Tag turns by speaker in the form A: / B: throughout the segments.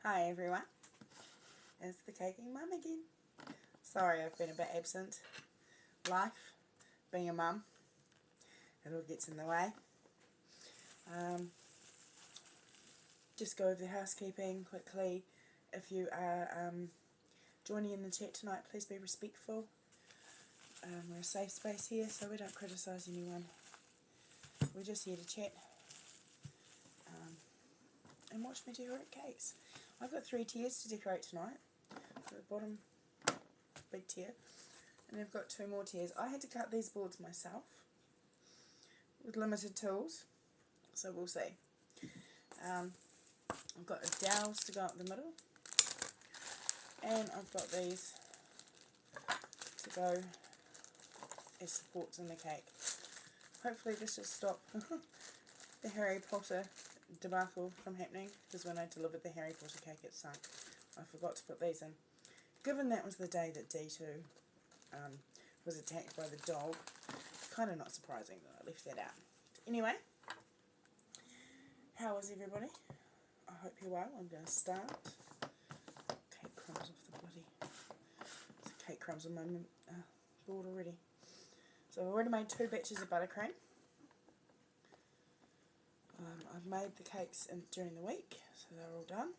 A: Hi everyone, it's the caking mum again. Sorry I've been a bit absent. Life, being a mum, it all gets in the way. Just go over the housekeeping quickly. If you are joining in the chat tonight, please be respectful. We're a safe space here, so we don't criticise anyone. We're just here to chat and watch me decorate cakes. I've got 3 tiers to decorate tonight. So the bottom big tier, and I've got 2 more tiers. I had to cut these boards myself with limited tools, so we'll see. I've got dowels to go up the middle, and I've got these to go as supports in the cake. Hopefully this will stop the Harry Potter debacle from happening, because when I delivered the Harry Potter cake it sunk. I forgot to put these in. Given that was the day that D2 was attacked by the dog, kind of not surprising that I left that out. Anyway, how is everybody? I hope you're well. I'm going to start. Cake crumbs off the bloody... There's cake crumbs on my board already. So I've already made 2 batches of buttercream. I've made the cakes during the week, so they're all done.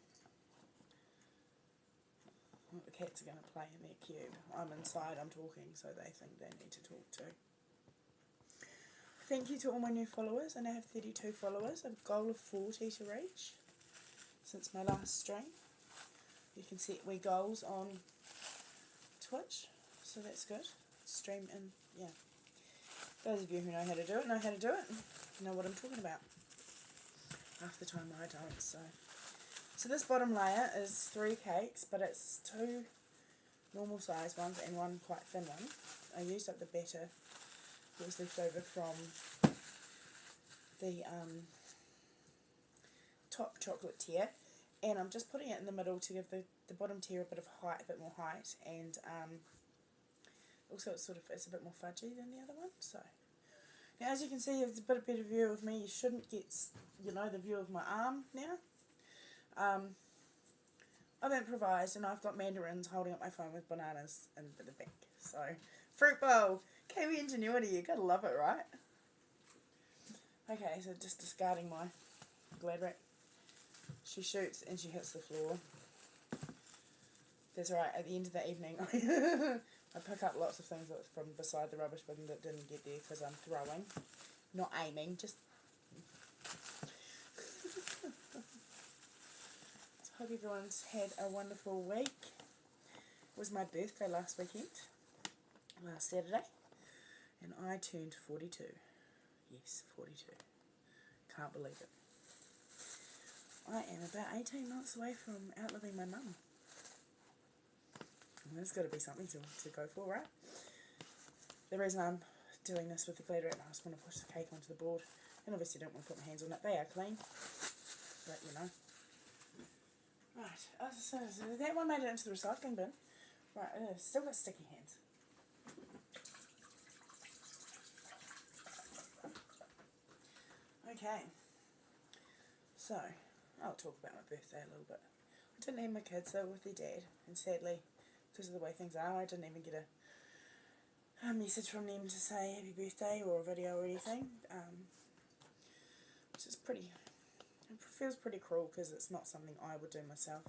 A: The cats are going to play in their cube. I'm inside, I'm talking, so they think they need to talk too. Thank you to all my new followers. I now have 32 followers. I have a goal of 40 to reach since my last stream. You can set wee goals on Twitch, so that's good. Stream and, yeah. Those of you who know how to do it, know what I'm talking about. Half the time I don't, so this bottom layer is 3 cakes, but it's 2 normal size ones and 1 quite thin one. I used up the batter that was left over from the top chocolate tier, and I'm just putting it in the middle to give the bottom tier a bit of height, a bit more height, and also it's a bit more fudgy than the other one. So now, as you can see, it's a bit better view of me. You shouldn't get, the view of my arm now. I've improvised, and I've got mandarins holding up my phone with bananas in the back. So, fruit bowl, Kiwi ingenuity, you gotta love it, right? Okay, so just discarding my Glad rack. She shoots and she hits the floor. That's right, at the end of the evening, I pick up lots of things from beside the rubbish bin that didn't get there because I'm throwing, not aiming, just... Hope everyone's had a wonderful week. It was my birthday last Saturday, and I turned 42. Yes, 42. Can't believe it. I am about 18 months away from outliving my mum. There's got to be something to go for, right? The reason I'm doing this with the glitter, I just want to push the cake onto the board, and obviously don't want to put my hands on it. They are clean, but you know. Right, so that one made it into the recycling bin. Right, still got sticky hands. Okay, so I'll talk about my birthday a little bit. I didn't have my kids, they were with their dad, and sadly, because of the way things are, I didn't even get a message from them to say happy birthday or a video or anything, which is pretty... It feels pretty cruel because it's not something I would do myself.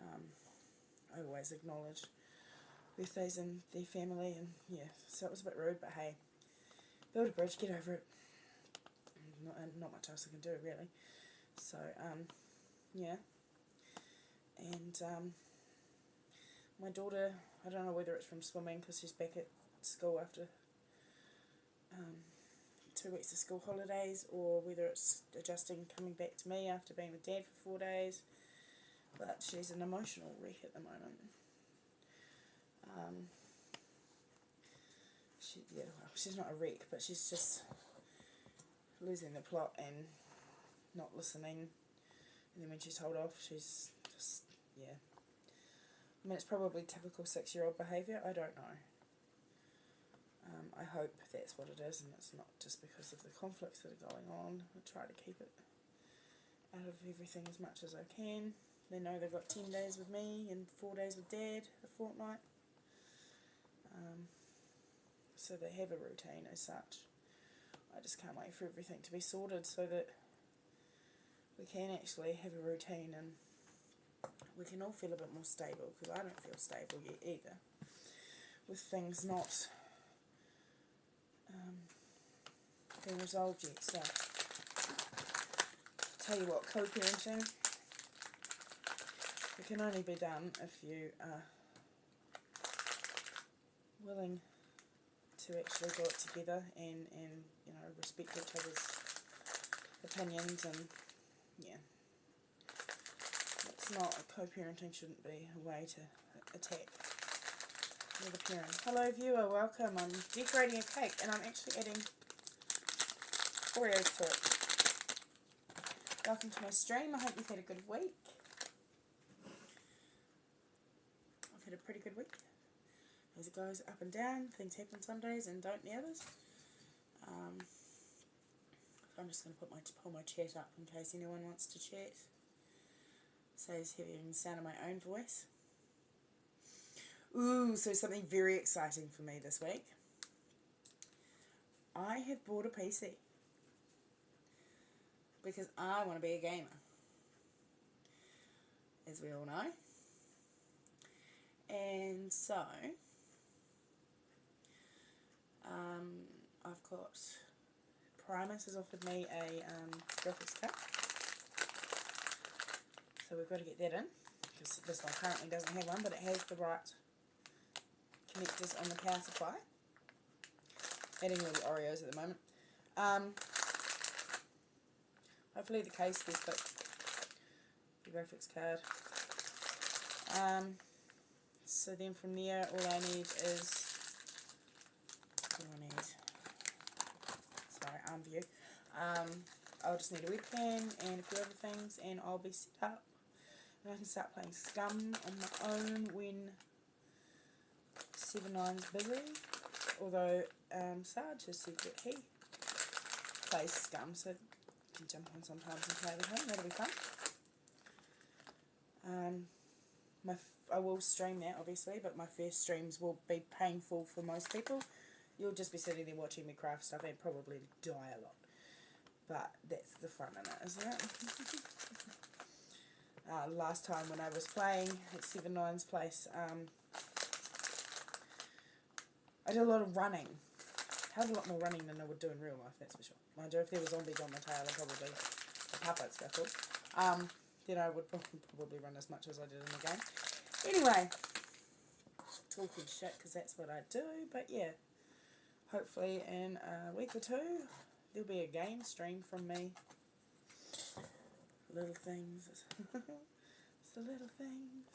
A: I always acknowledge birthdays and their family, and yeah, so it was a bit rude, but hey, build a bridge, get over it. Not much else I can do, really. So, yeah. And my daughter, I don't know whether it's from swimming because she's back at school after 2 weeks of school holidays, or whether it's adjusting coming back to me after being with Dad for 4 days, but she's an emotional wreck at the moment. She's not a wreck, but she's just losing the plot and not listening, and then when she's told off she's just, yeah. I mean, it's probably typical 6-year-old behaviour, I don't know. I hope that's what it is and it's not just because of the conflicts that are going on. I try to keep it out of everything as much as I can. They know they've got 10 days with me and 4 days with Dad, a fortnight. So they have a routine as such. I just can't wait for everything to be sorted so that we can actually have a routine and we can all feel a bit more stable, because I don't feel stable yet either, with things not being resolved yet. So, tell you what, co-parenting, it can only be done if you are willing to actually do it together and you know, respect each other's opinions. And yeah, it's not, co-parenting shouldn't be a way to attack the other parent. Hello viewer, welcome. I'm decorating a cake and I'm actually adding Oreos to it. Welcome to my stream. I hope you've had a good week. I've had a pretty good week. As it goes up and down, things happen some days and don't the others. I'm just going to pull my chat up in case anyone wants to chat. Saves hearing the sound of my own voice. Ooh, so something very exciting for me this week. I have bought a PC because I want to be a gamer, as we all know. And so I've got, Primus has offered me a graphics card, so we've got to get that in, because this one currently doesn't have one, but it has the right connectors on the power supply. Adding little Oreos at the moment. Hopefully the case will fit the graphics card. So then from there, all I need is, arm view. I'll just need a webcam and a few other things, and I'll be set up. And I can start playing Scum on my own when 7-9's busy. Although Sarge has said that he plays Scum, so you can jump on sometimes and play with him. That'll be fun. I will stream that, obviously, but my first streams will be painful for most people. You'll just be sitting there watching me craft stuff and probably die a lot. But that's the fun in it, isn't it? Last time when I was playing at 7-9's place, I did a lot of running. I had a lot more running than I would do in real life, that's for sure. Mind you, if there were zombies on my tail, I'd probably puppet scuffle. Then I would probably run as much as I did in the game. Anyway, talking shit, because that's what I do, but yeah. Hopefully in a week or two, there'll be a game stream from me. Little things. It's the little things.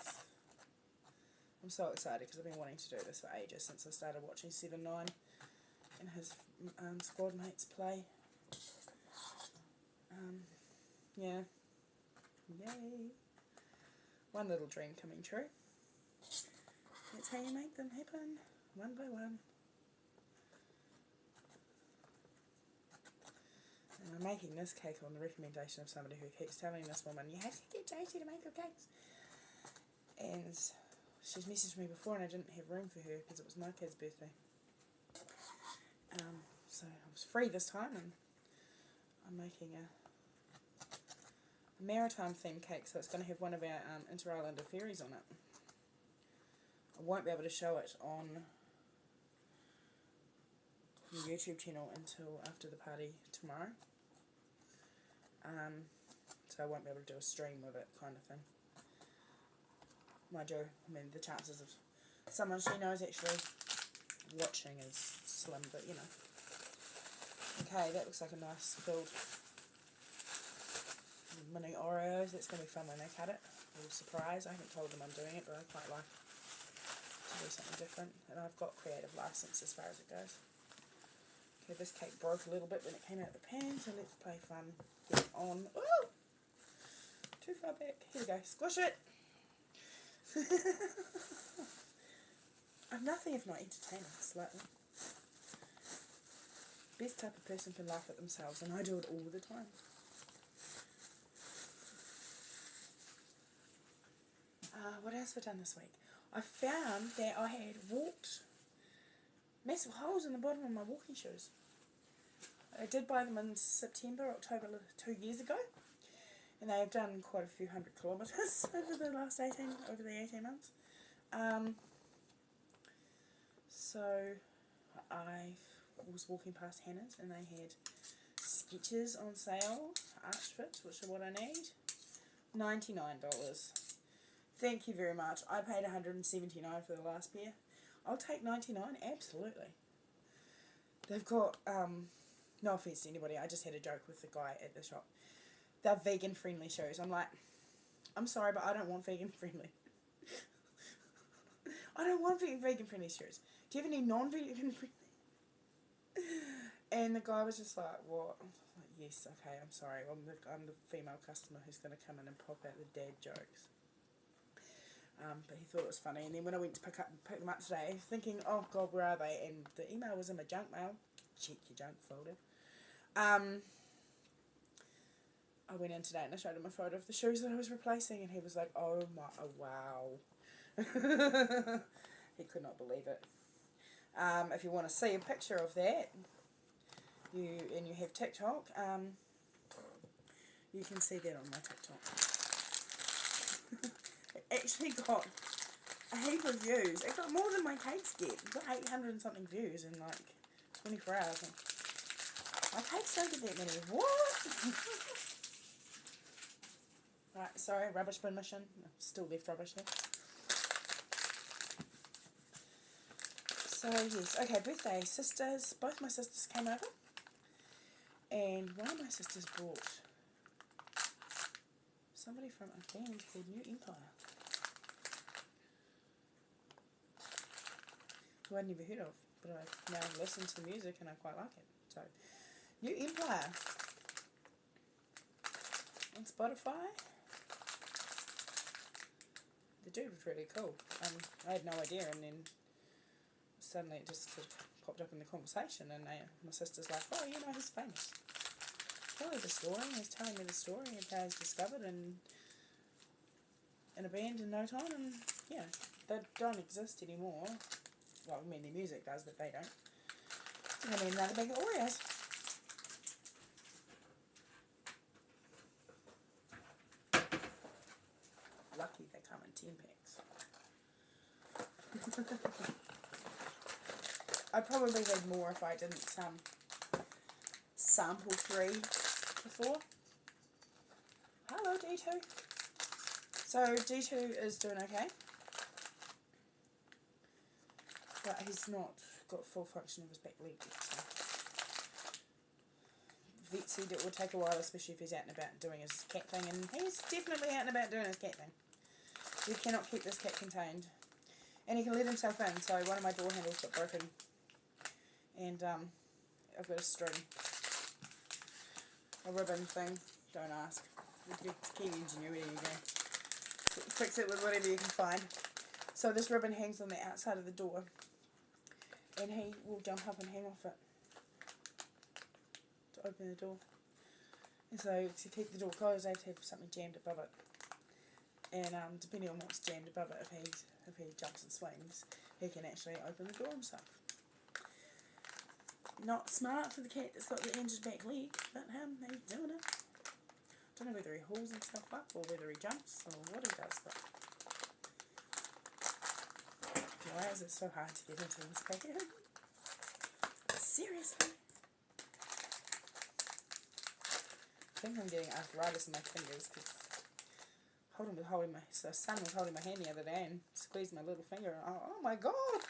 A: I'm so excited because I've been wanting to do this for ages, since I started watching 7-9 and his squad mates play. Yeah. Yay. One little dream coming true. That's how you make them happen, one by one. And I'm making this cake on the recommendation of somebody who keeps telling this woman, you have to get Daisy to make her cakes. And she's messaged me before and I didn't have room for her because it was my kid's birthday. So I was free this time, and I'm making a maritime themed cake, so it's going to have one of our Inter-Islander ferries on it. I won't be able to show it on the YouTube channel until after the party tomorrow. So I won't be able to do a stream with it, kind of thing. Mind you, I mean, the chances of someone she knows actually watching is slim, but you know. Okay, that looks like a nice filled mini Oreos. That's going to be fun when they cut it. A little surprise. I haven't told them I'm doing it, but I quite like to do something different. And I've got creative license as far as it goes. Okay, this cake broke a little bit when it came out of the pan, so let's play fun. Get it on. Oh! Too far back. Here we go. Squish it! I'm nothing if not entertaining, slightly. Best type of person can laugh at themselves, and I do it all the time. what else have I done this week? I found that I had walked massive holes in the bottom of my walking shoes. I did buy them in September, October 2 years ago, and they have done quite a few 100 kilometres over the 18 months. So I was walking past Hannah's and they had Skechers on sale, Arch Fits, which are what I need, $99. Thank you very much. I paid $179 for the last pair. I'll take $99, absolutely. They've got, no offence to anybody, I just had a joke with the guy at the shop. They're vegan friendly shoes. I'm like, I'm sorry, but I don't want vegan friendly. I don't want vegan friendly shoes. Do you have any non-vegan friendly? And the guy was just like, what? Like, yes, okay, I'm sorry. I'm the female customer who's going to come in and pop out the dad jokes. But he thought it was funny. And then when I went to pick them up today, thinking, oh God, where are they? And the email was in my junk mail. Check your junk folder. I went in today and I showed him a photo of the shoes that I was replacing, and he was like, oh wow. He could not believe it. If you want to see a picture of that, you have TikTok, you can see that on my TikTok. It actually got a heap of views. It got more than my cakes get. It got 800 and something views in like 24 hours. My cakes don't get that many. What? Right, sorry, rubbish bin mission. Still left rubbish there. So yes, okay, birthday. Sisters, both my sisters came over. And one of my sisters brought somebody from a band called New Empire, who I'd never heard of, but I've now listened to the music and I quite like it. So, New Empire on Spotify. The dude was really cool. I had no idea, and then suddenly it just sort of popped up in the conversation, and my sister's like, oh, you know, he's famous. Tell her the story. He's telling me the story of how he's discovered and in a band in no time, and yeah, they don't exist anymore. Well, I mean, their music does, but they don't. I mean, another bag of Oreos. Lucky they come in 10 packs. I'd probably read more if I didn't sample 3 before. Hello, D2. So D2 is doing okay, but he's not got full function of his back leg yet. So. Vet said it will take a while, especially if he's out and about doing his cat thing, and he's definitely out and about doing his cat thing. We cannot keep this cat contained. And he can let himself in, so one of my door handles got broken. And I've got a string. A ribbon thing. Don't ask. It's key ingenuity again. Fix it with whatever you can find. So this ribbon hangs on the outside of the door. And he will jump up and hang off it to open the door. And so to keep the door closed, I have to have something jammed above it. And depending on what's jammed above it, if he jumps and swings, he can actually open the door himself. Not smart for the cat that's got the injured back leg, but he's doing it. Don't know whether he hauls himself up or whether he jumps or what he does, but why is it so hard to get into this packet? Seriously? I think I'm getting arthritis in my fingers because son was holding my hand the other day and squeezed my little finger. Oh my god!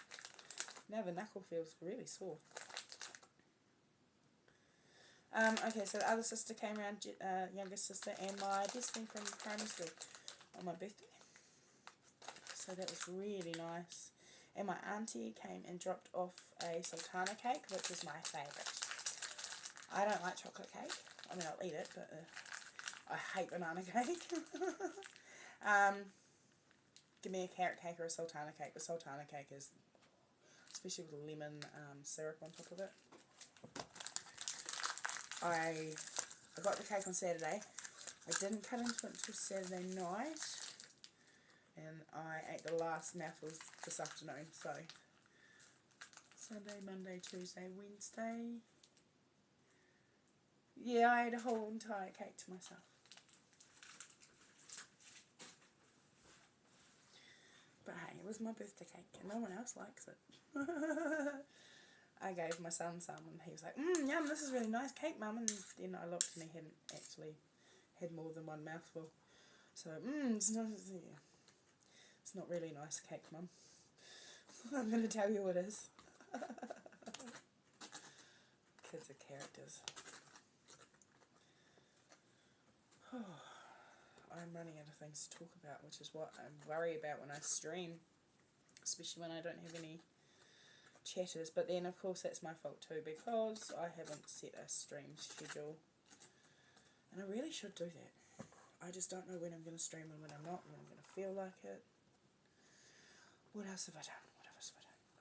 A: Now the knuckle feels really sore. Okay, so the other sister came around, youngest sister, and my best friend from primary school on my birthday. So that was really nice. And my auntie came and dropped off a sultana cake, which is my favourite. I don't like chocolate cake. I mean, I'll eat it, but I hate banana cake. Give me a carrot cake or a sultana cake. The sultana cake is, especially with lemon syrup on top of it. I got the cake on Saturday. I didn't cut into it until Saturday night. and I ate the last mouthfuls this afternoon, so Sunday, Monday, Tuesday, Wednesday. Yeah, I ate a whole entire cake to myself. But hey, it was my birthday cake and no one else likes it. I gave my son some and he was like, yum, this is really nice cake, Mum. And then I looked and he hadn't actually had more than one mouthful. So, it's not really nice cake, Mum. I'm going to tell you it is. Kids are characters. I'm running out of things to talk about, which is what I worry about when I stream, especially when I don't have any chatters. But then, of course, that's my fault too, because I haven't set a stream schedule, and I really should do that. I just don't know when I'm going to stream and when I'm not, when I'm going to feel like it. What else have I done?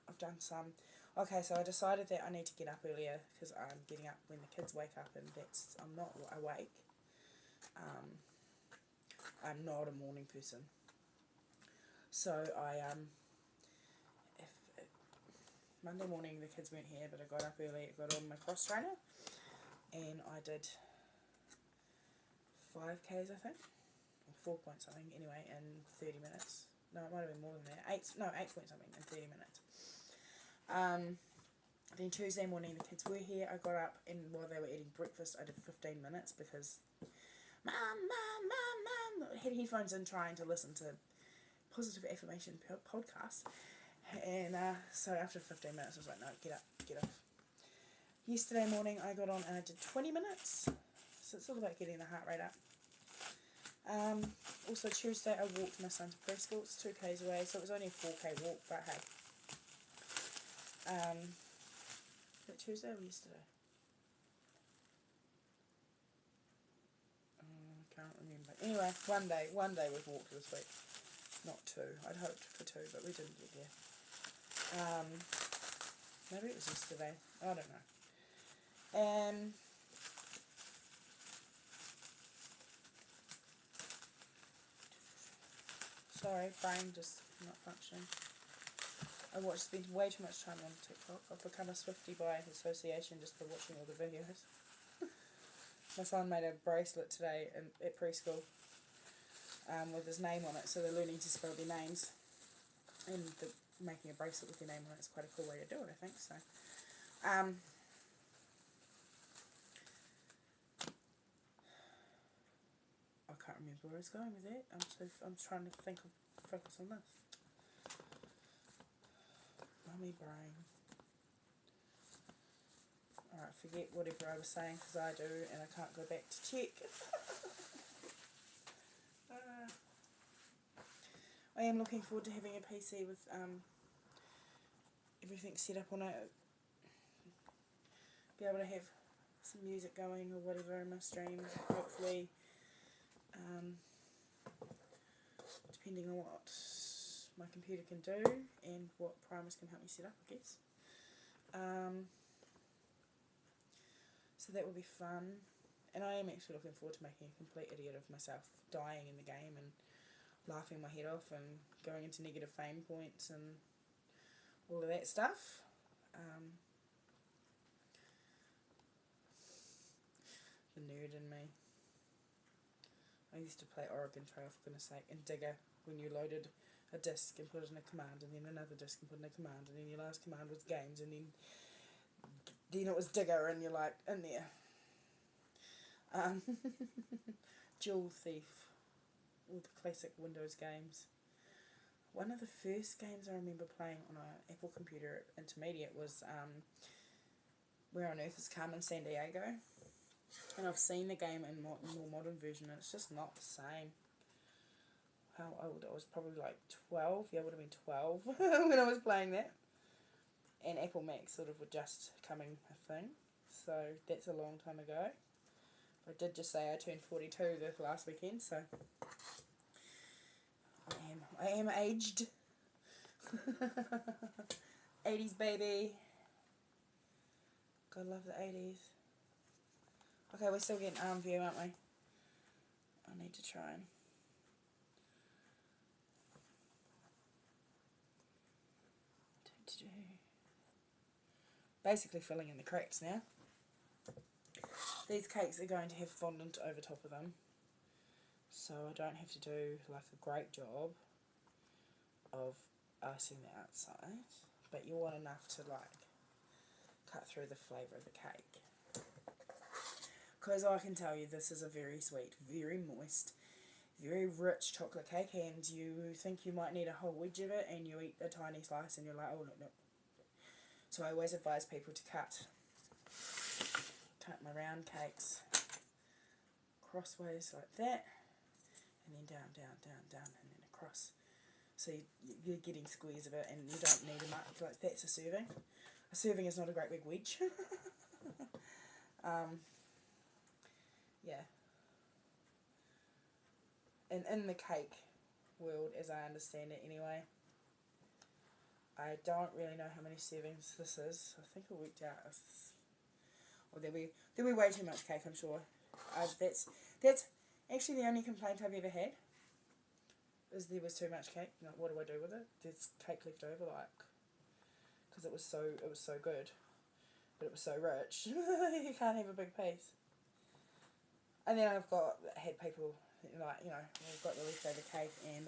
A: I've done some. Okay, so I decided that I need to get up earlier because I'm getting up when the kids wake up, and I'm not awake. I'm not a morning person. So Monday morning the kids weren't here, but I got up early, I got on my cross trainer, and I did 5Ks, I think, or 4 point something, anyway, in 30 minutes. No, it might have been more than that. 8 point something in 30 minutes. Then Tuesday morning the kids were here, I got up, and while they were eating breakfast I did 15 minutes because Mum, had headphones in trying to listen to positive affirmation podcasts, and so after 15 minutes I was like, no, get up. Yesterday morning I got on and I did 20 minutes, so it's all about getting the heart rate up. Also Tuesday I walked my son to preschool. It's 2Ks away, so it was only a 4K walk, but hey. Was it Tuesday or yesterday? Can't remember. Anyway, one day we've walked this week. Not two. I'd hoped for two, but we didn't get there. Maybe it was yesterday. I don't know. Sorry, brain just not functioning. I spent way too much time on TikTok. I've become a Swiftie by association just for watching all the videos. My son made a bracelet today at preschool with his name on it, so they're learning to spell their names, and making a bracelet with your name on it is quite a cool way to do it, I think. So, I can't remember where I was going with that. I'm trying to focus on this. Mummy brain. Alright, forget whatever I was saying because I do, and I can't go back to check. I am looking forward to having a PC with everything set up on it. Be able to have some music going or whatever in my streams, hopefully. Depending on what my computer can do and what Primus can help me set up, I guess. So that will be fun, and I am actually looking forward to making a complete idiot of myself, dying in the game and laughing my head off and going into negative fame points and all of that stuff. The nerd in me. I used to play Oregon Trail, for goodness sake, and Digger, when you loaded a disc and put it in a command, and then another disc and put in a command, and then your last command was games, and then it was Digger, and you're like, in there. Jewel Thief, all the classic Windows games. One of the first games I remember playing on an Apple computer at intermediate was Where on Earth is Carmen Sandiego. And I've seen the game in more modern version, and it's just not the same. How old? I was probably like 12. Yeah, I would have been 12 when I was playing that. And Apple Macs sort of were just coming a thing. So that's a long time ago. I did just say I turned 42 this last weekend, so I am aged. 80s baby. God love the 80s. Okay, we're still getting arm view, aren't we? I need to try and basically filling in the cracks now. These cakes are going to have fondant over top of them, so I don't have to do like a great job of icing the outside, but you want enough to like cut through the flavour of the cake. Because I can tell you this is a very sweet, very moist, very rich chocolate cake, and you think you might need a whole wedge of it and you eat a tiny slice and you're like, oh no. So I always advise people to cut my round cakes crossways like that, and then down, down, down, down, and then across. So you're getting squares of it, and you don't need a much, like that's a serving. A serving is not a great big wedge. Yeah. And in the cake world, as I understand it anyway, I don't really know how many servings this is. I think it worked out as, well, there'll be way too much cake, I'm sure. That's actually the only complaint I've ever had, is there was too much cake. You know, what do I do with it? There's cake left over, like, because it was so good, but it was so rich. You can't have a big piece. And then I've had people like, you know, we've got the leftover cake, and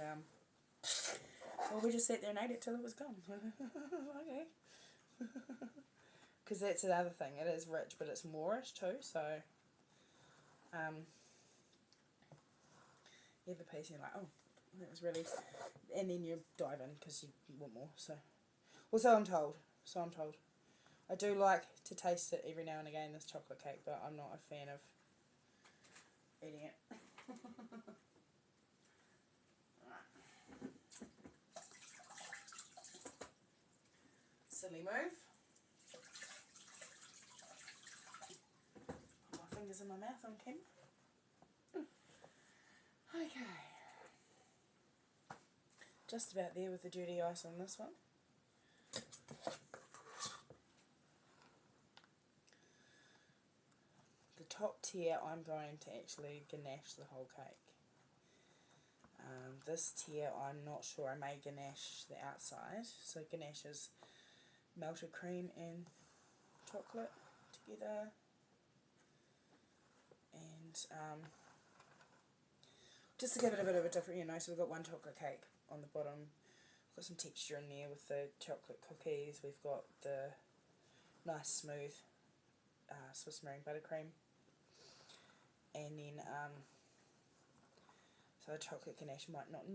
A: well, we just sat there and ate it till it was gone. Okay. Because that's another thing, it is rich, but it's moreish too, so you have a piece and you're like, oh, that was really, and then you dive in because you want more, so, well, so I'm told, I do like to taste it every now and again, this chocolate cake, but I'm not a fan of eating it. Silly move. Put my fingers in my mouth on camera. Okay. Just about there with the dirty ice on this one. The top tier, I'm going to actually ganache the whole cake. This tier, I'm not sure. I may ganache the outside. So ganache is melted cream and chocolate together. And just to give it a bit of a different, you know, so we've got one chocolate cake on the bottom. We've got some texture in there with the chocolate cookies. We've got the nice smooth Swiss meringue buttercream. And then, so a chocolate ganache might not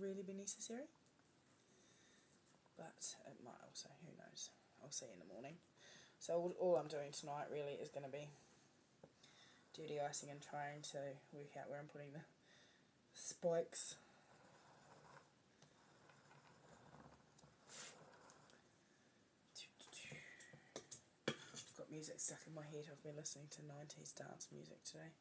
A: really be necessary. But it might also, who knows. I'll see in the morning. So all I'm doing tonight really is going to be dirty icing and trying to work out where I'm putting the spikes. I've got music stuck in my head. I've been listening to 90s dance music today.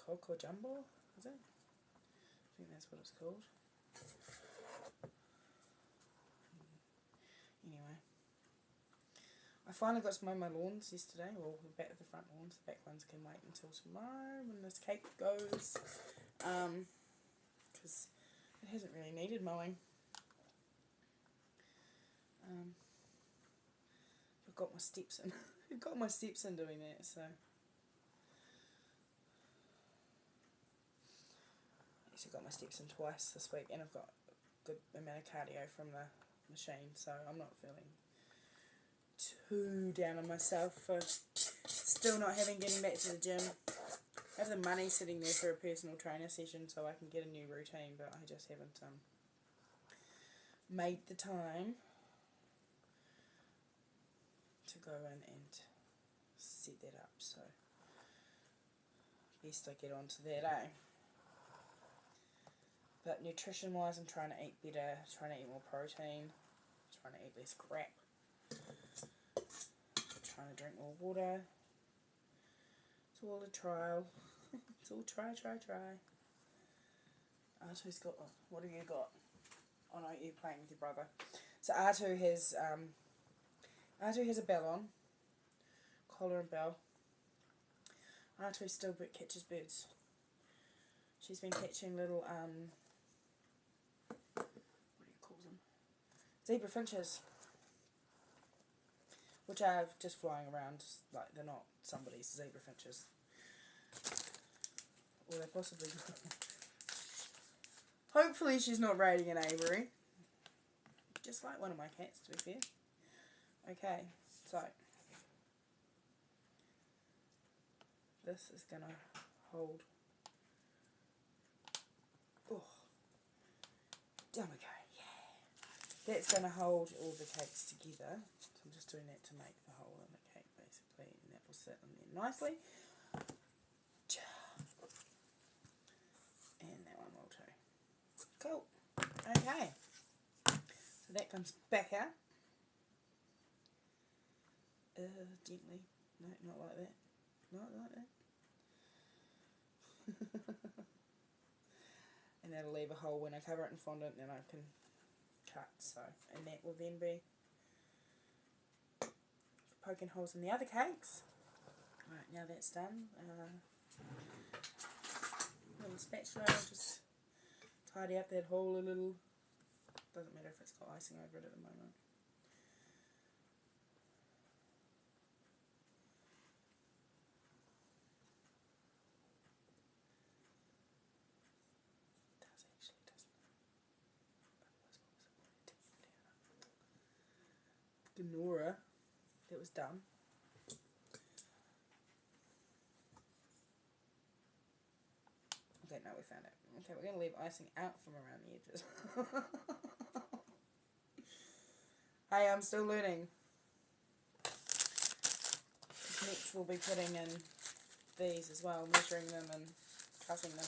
A: Coco Jumbo, is it? I think that's what it's called. Anyway, I finally got to mow my lawns yesterday, well, the front lawns. The back ones can wait until tomorrow when this cake goes, because it hasn't really needed mowing. I've got my steps in. I've got my steps in doing that, so. Actually got my steps in twice this week, and I've got a good amount of cardio from the machine, so I'm not feeling too down on myself for still not getting back to the gym. I have the money sitting there for a personal trainer session so I can get a new routine, but I just haven't made the time to go in and set that up, so best I get onto that, eh? But nutrition wise, I'm trying to eat better, trying to eat more protein, trying to eat less crap, trying to drink more water. It's all a trial. It's all try. Artu's got, what have you got? Oh no, you're playing with your brother. So Artu has a bell on, collar and bell. Artu still catches birds. She's been catching little, what do you call them? zebra finches, which are just flying around, like they're not somebody's zebra finches. Or they possibly... Hopefully she's not raiding an aviary. Just like one of my cats, to be fair. Okay, so this is going to hold. Oh, down we go, yeah. That's going to hold all the cakes together. So I'm just doing that to make the hole in the cake, basically, and that will sit in there nicely. And that one will too. Cool. Okay. So that comes back out. Gently. No, not like that. Not like that. And that'll leave a hole when I cover it in fondant, and then I can cut. So, and that will then be poking holes in the other cakes. Right, now that's done. Little spatula, just tidy up that hole a little. Doesn't matter if it's got icing over it at the moment. Gnora, that was done. Okay, now we found it. Okay, we're going to leave icing out from around the edges. Hey, I'm still learning. Next we'll be putting in these as well, measuring them and cutting them.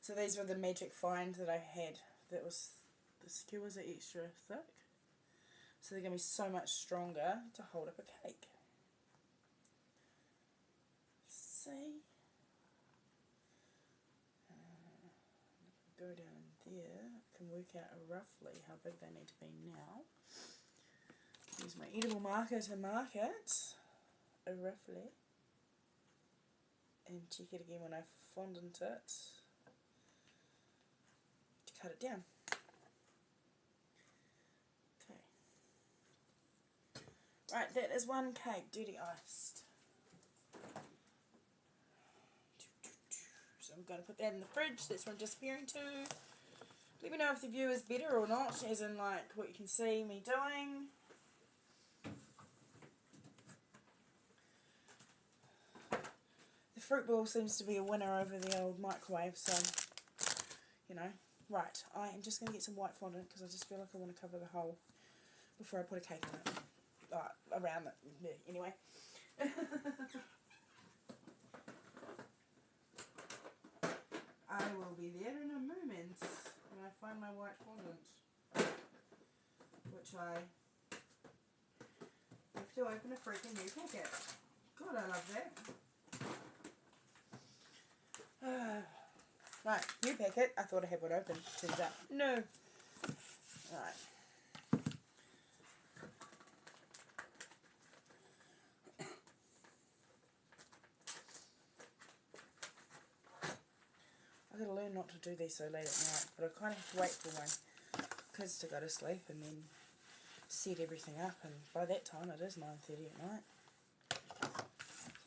A: So these were the magic find that I had. That was, the skewers are extra thick. So they're going to be so much stronger to hold up a cake. See? Go down in there. I can work out roughly how big they need to be now. Use my edible marker to mark it roughly. And check it again when I fondant it to cut it down. Right, that is one cake, duty iced. So I'm going to put that in the fridge. That's where I'm disappearing to. Let me know if the view is better or not, as in like what you can see me doing. The fruit ball seems to be a winner over the old microwave, so, you know. Right, I am just going to get some white fondant because I just feel like I want to cover the whole before I put a cake in it. Around it, anyway. I will be there in a moment when I find my white fondant, which I have to open a freaking new packet. God, I love that. Right, new packet. I thought I had one open. Turns out, no. Right. I've got to learn not to do these so late at night, but I kind of have to wait for my kids to go to sleep and then set everything up, and by that time it is 9:30 at night.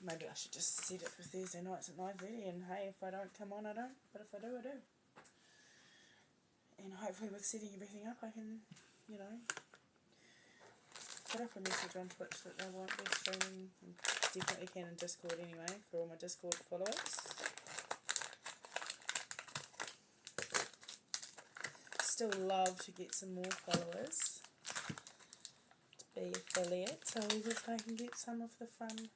A: Maybe I should just set it for Thursday nights at 9:30, and hey, if I don't come on I don't, but if I do I do. And hopefully with setting everything up I can, you know, put up a message on Twitch that they won't be streaming, and definitely can in Discord anyway, for all my Discord followers. Still love to get some more followers to be affiliate, so that I can get some of the fun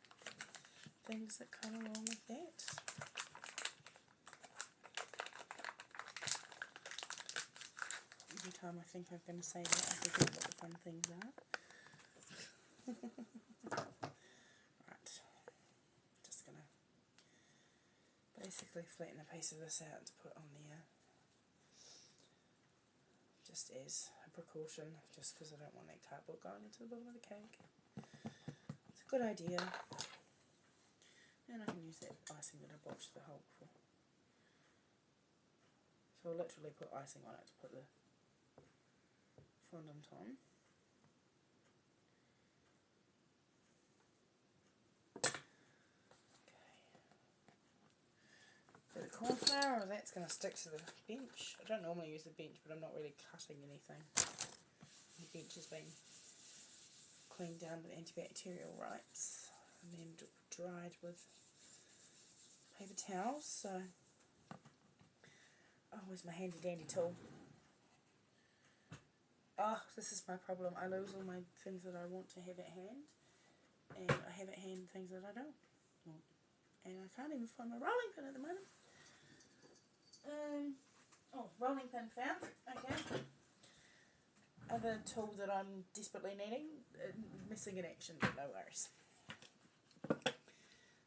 A: things that come along with that. Every time I think I'm going to say that, I forget what the fun things are. Right, just going to basically flatten a piece of this out to put on there. Just as a precaution, just because I don't want that cardboard going into the bottom of the cake. It's a good idea. And I can use that icing that I botched the hole before. So I'll literally put icing on it to put the fondant on. corn flour, or that's going to stick to the bench. I don't normally use the bench, but I'm not really cutting anything. The bench has been cleaned down with antibacterial wipes and then dried with paper towels. So, oh, where's my handy dandy tool? Oh, this is my problem. I lose all my things that I want to have at hand, and I have at hand things that I don't want. And I can't even find my rolling pin at the moment. Oh, rolling pin found. Okay. Other tool that I'm desperately needing, missing in action, but no worries.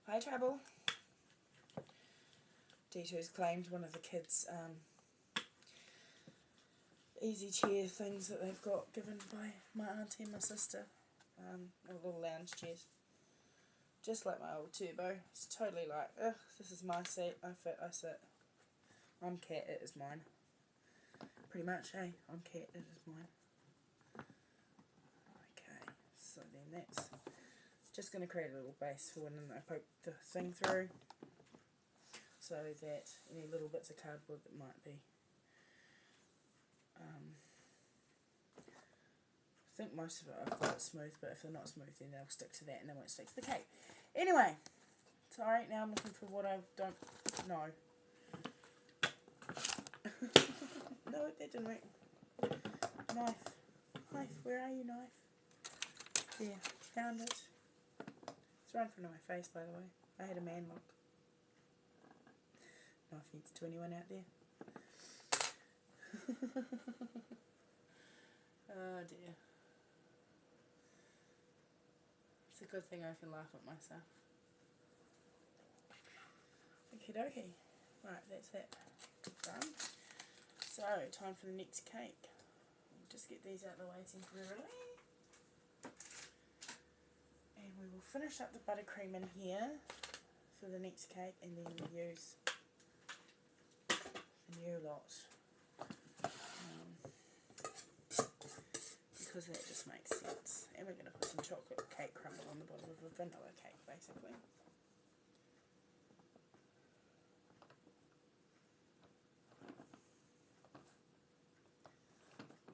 A: Hi, Trouble. D2's claimed one of the kids' easy chair things that they've got given by my auntie and my sister. Little lounge chairs. Just like my old turbo. It's totally like, ugh, this is my seat, I fit, I sit. I'm cat, it is mine. Pretty much, hey, I'm cat, it is mine. Okay, so then that's just going to create a little base for when I poke the thing through, so that any little bits of cardboard that might be, I think most of it I've got it smooth, but if they're not smooth then they'll stick to that and they won't stick to the cake. Anyway, sorry, now I'm looking for what I don't know. No, that didn't work. Knife. Knife, where are you, knife? There, found it. It's right in front of my face, by the way. I had a man lock. No offence to anyone out there. Oh dear. It's a good thing I can laugh at myself. Okie dokie. Right, that's that done. So, time for the next cake. We'll just get these out of the way temporarily. And we will finish up the buttercream in here for the next cake, and then we'll use the new lot. Because that just makes sense. And we're going to put some chocolate cake crumble on the bottom of a vanilla cake, basically.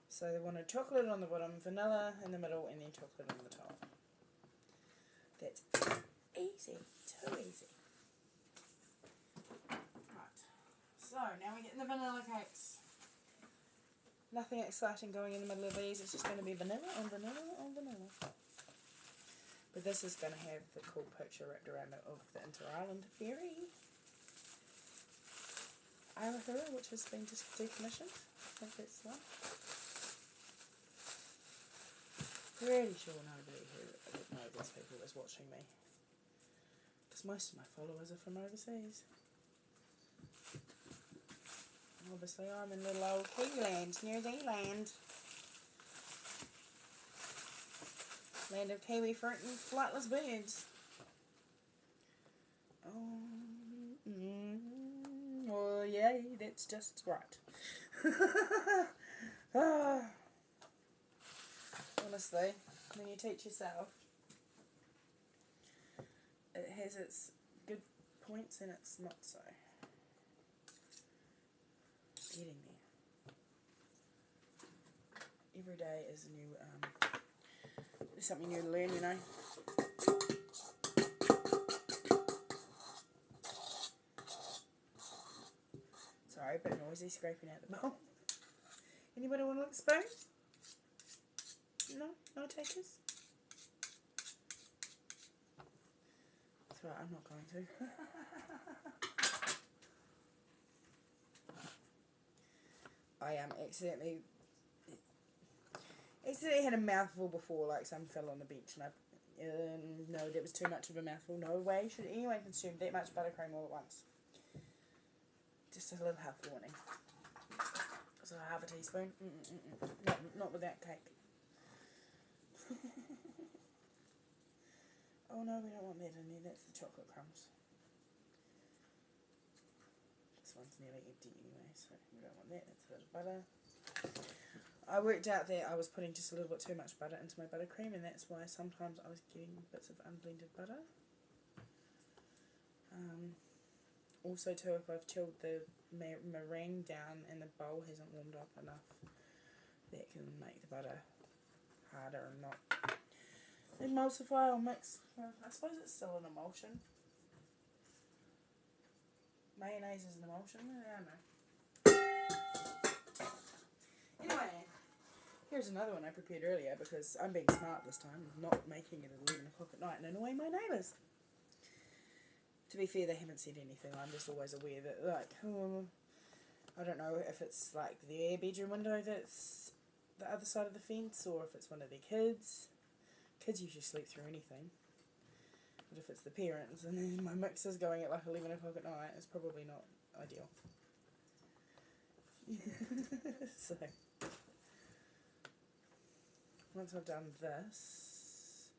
A: So they wanted chocolate on the bottom, vanilla in the middle, and then chocolate on the top. That's easy. Too easy. Right. So now we're getting the vanilla cakes. Nothing exciting going in the middle of these. It's just going to be vanilla on vanilla on vanilla. But this is going to have the cool picture wrapped around it of the Inter-Island ferry. Aotearoa, which has been just decommissioned. I think that's the one. Pretty sure nobody who would know these people is watching me. Because most of my followers are from overseas. Obviously I'm in little old Kiwiland, New Zealand. Land of kiwi fruit and flightless birds. Oh, yay, that's just right. Honestly, when you teach yourself, it has its good points and its not so. Getting there. Every day is a new, there's something new to learn, you know. Sorry, a bit noisy scraping out the bowl. Anybody want to look spoon? No? No takers? That's right, I'm not going to. I accidentally had a mouthful before, like some fell on the bench, and no, that was too much of a mouthful. No way should anyone consume that much buttercream all at once. Just a little health warning. So half a teaspoon. Not with that cake. Oh no, we don't want that in there. That's the chocolate crumbs. This one's nearly empty anyway, so we don't want that. That's a bit of butter. I worked out that I was putting just a little bit too much butter into my buttercream, and that's why sometimes I was getting bits of unblended butter. also too, if I've chilled the meringue down and the bowl hasn't warmed up enough, that can make the butter harder and not emulsify or mix. Well, I suppose it's still an emulsion. Mayonnaise is an emulsion. I don't know. Anyway, here's another one I prepared earlier because I'm being smart this time, not making it at 11 o'clock at night and annoying my neighbours. To be fair, they haven't said anything. I'm just always aware that, like, I don't know if it's like their bedroom window that's the other side of the fence or if it's one of their kids. Kids usually sleep through anything. But if it's the parents and then my mixer's going at like 11 o'clock at night, it's probably not ideal. So, once I've done this,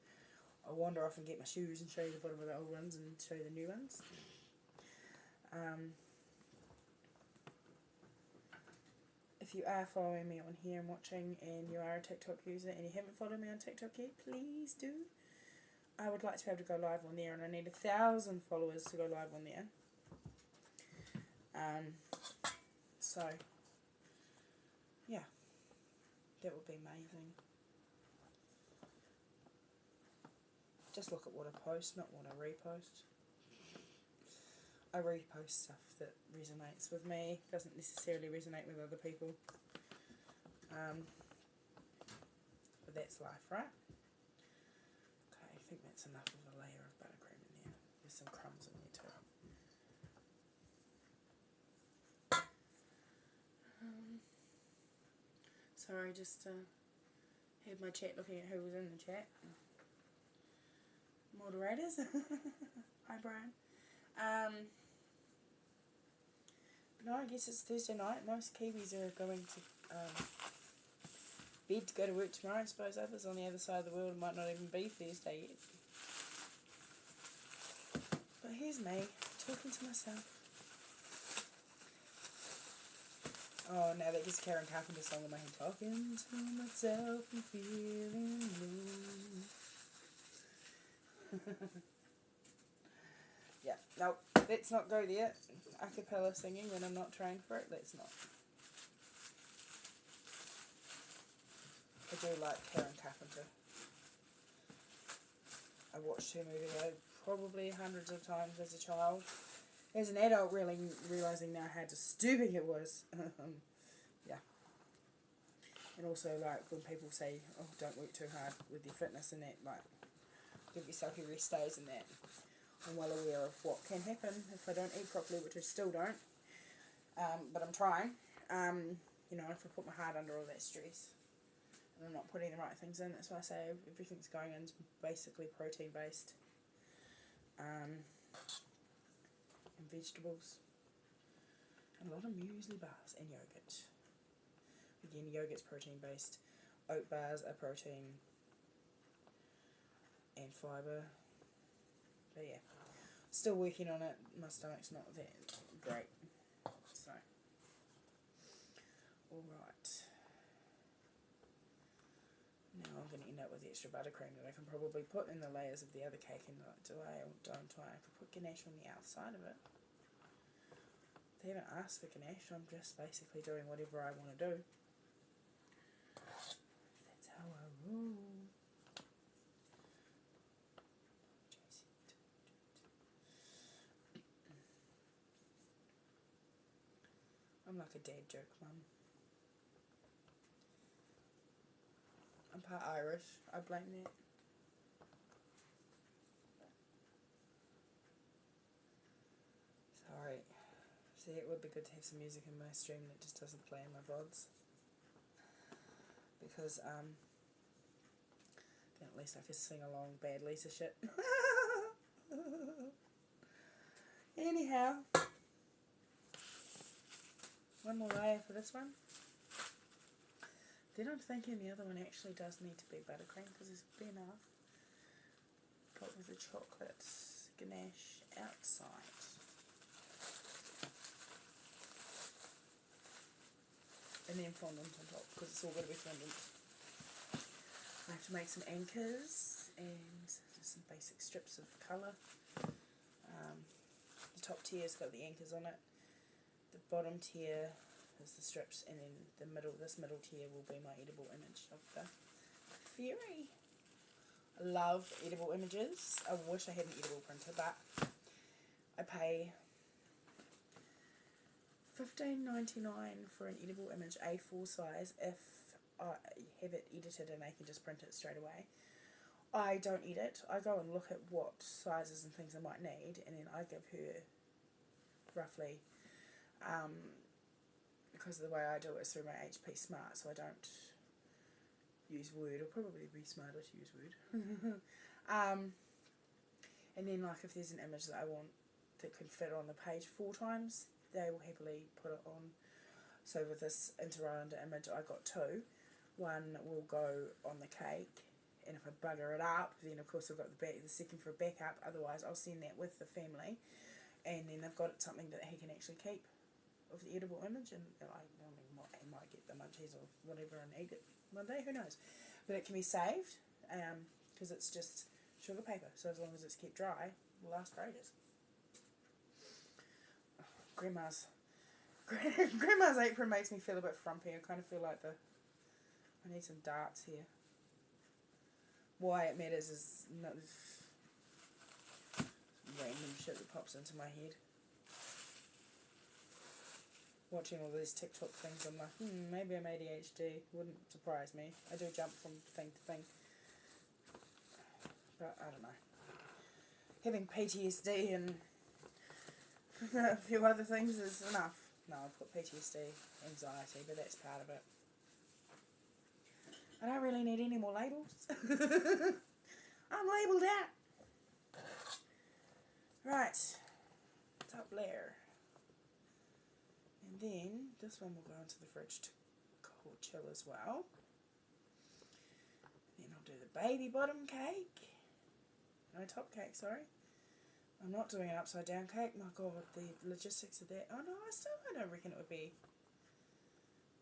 A: I'll wander off and get my shoes and show you the bottom of the old ones and show you the new ones. If you are following me on here and watching and you are a TikTok user and you haven't followed me on TikTok yet, please do. I would like to be able to go live on there and I need 1,000 followers to go live on there. So, yeah, that would be amazing. Just look at what I post, not what I repost. I repost stuff that resonates with me, doesn't necessarily resonate with other people. But that's life, right? Okay, I think that's enough of a layer of buttercream in there. There's some crumbs in there too. Sorry, just had my chat looking at who was in the chat. Moderators. Hi, Brian. No, I guess it's Thursday night. Most Kiwis are going to bed to go to work tomorrow. I suppose others on the other side of the world might not even be Thursday yet. But here's me, talking to myself. Oh, now that gets Karen Carpenter's song in my head. Talking to myself and feeling blue. Yeah, no, let's not go there. A cappella singing when I'm not trained for it, let's not. I do like Karen Carpenter. I watched her movie probably hundreds of times as a child. As an adult, really realising now how disturbing it was. Yeah. And also, like, when people say, oh, don't work too hard with your fitness and that, like, give yourself your rest days and that. I'm well aware of what can happen if I don't eat properly, which I still don't. But I'm trying. You know, if I put my heart under all that stress and I'm not putting the right things in, that's why I say everything's going in basically protein based. And vegetables. And a lot of muesli bars and yogurt. Again, yogurt's protein based. Oat bars are protein and fibre. But yeah, still working on it. My stomach's not that great. So, alright. Now I'm going to end up with extra buttercream that I can probably put in the layers of the other cake, and do I or don't I? I could put ganache on the outside of it. They haven't asked for ganache, I'm just basically doing whatever I want to do. That's how I roll. I'm like a dad joke mum. I'm part Irish, I blame that. Sorry. See, it would be good to have some music in my stream that just doesn't play in my VODs. Because, then at least I could sing along bad Lisa shit. Anyhow. One more layer for this one. Then I'm thinking the other one actually does need to be buttercream because it's been enough. Put with the chocolate ganache outside. And then fondant on top because it's all going to be fondant. I have to make some anchors and just some basic strips of colour. The top tier's got the anchors on it. The bottom tier is the strips, and then this middle tier will be my edible image of the fairy. I love edible images. I wish I had an edible printer, but I pay $15.99 for an edible image, A4 size, if I have it edited and I can just print it straight away. I don't edit. I go and look at what sizes and things I might need, and then I give her roughly, because the way I do it is through my HP Smart, so I don't use Word. It'll probably be smarter to use Word. And then, like, if there's an image that I want that can fit on the page 4 times, they will happily put it on. So with this Interanda image, I got 2. One will go on the cake, and if I bugger it up, then of course I've got the second for a backup. Otherwise, I'll send that with the family, and then they've got something that he can actually keep of the edible image, and he might get the munchies or whatever and eat it one day, who knows. But it can be saved, because it's just sugar paper, so as long as it's kept dry, it will last for ages. Grandma's apron makes me feel a bit frumpy. I kind of feel like I need some darts here. Why it matters is not random shit that pops into my head. Watching all these TikTok things, I'm like, maybe I'm ADHD. Wouldn't surprise me. I do jump from thing to thing. But I don't know. Having PTSD and a few other things is enough. No, I've got PTSD, anxiety, but that's part of it. I don't really need any more labels. I'm labelled out. Right. Top layer. And then this one will go into the fridge to cool chill as well. Then I'll do the baby bottom cake. No, top cake, sorry. I'm not doing an upside down cake. My God, the logistics of that. Oh no, I don't reckon it would be.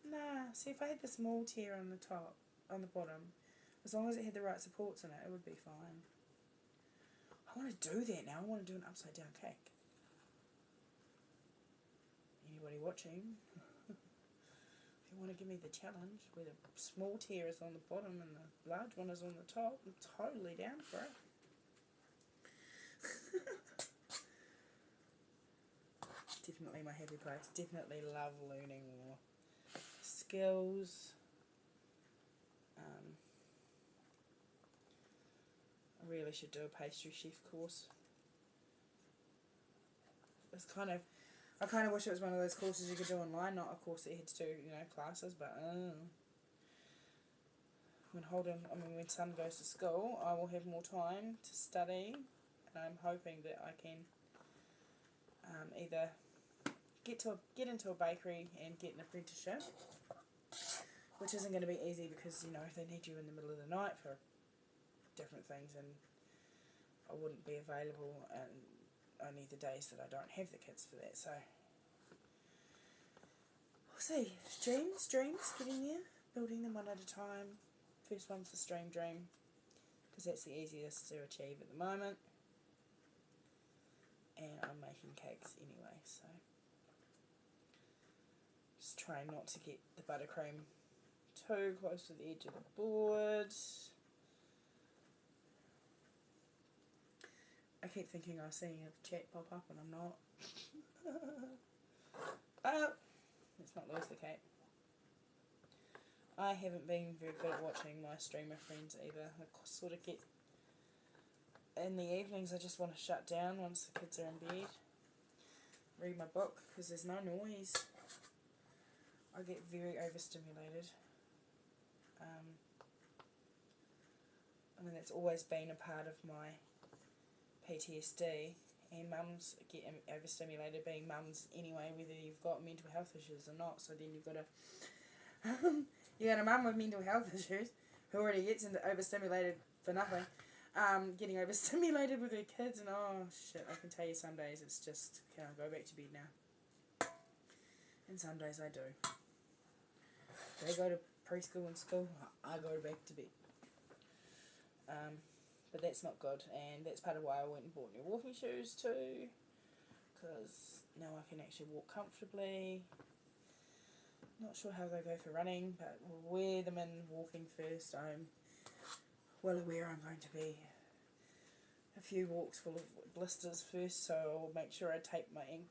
A: Nah, see, if I had the small tier on the top, on the bottom, as long as it had the right supports in it, it would be fine. I want to do that now. I want to do an upside down cake. Anybody watching? If you want to give me the challenge where the small tier is on the bottom and the large one is on the top, I'm totally down for it. Definitely my happy place. Definitely love learning more skills. I really should do a pastry chef course. I kind of wish it was one of those courses you could do online, not a course that you had to do, classes, but when son goes to school, I will have more time to study, and I'm hoping that I can either get into a bakery and get an apprenticeship, which isn't going to be easy because, they need you in the middle of the night for different things, and I wouldn't be available and only the days that I don't have the kids for that, so we'll see. Dreams, getting there, building them one at a time. First one's the stream dream, because that's the easiest to achieve at the moment, and I'm making cakes anyway, so just trying not to get the buttercream too close to the edge of the board. I keep thinking I'm seeing a chat pop up and I'm not. Oh, let's not lose the cake. I haven't been very good at watching my streamer friends either. I sort of get, in the evenings I just want to shut down once the kids are in bed. Read my book because there's no noise. I get very overstimulated. That's always been a part of my PTSD, and mums get overstimulated being mums anyway, whether you've got mental health issues or not. So then you've got a mum with mental health issues who already gets overstimulated for nothing, getting overstimulated with her kids, and oh shit, I can tell you some days it's just, can I go back to bed now? And some days I do. They go to preschool and school, I go back to bed. But that's not good, and that's part of why I went and bought new walking shoes too, because now I can actually walk comfortably. Not sure how they go for running, but we'll wear them in walking first. I'm well aware I'm going to be a few walks full of blisters first, so I'll make sure I tape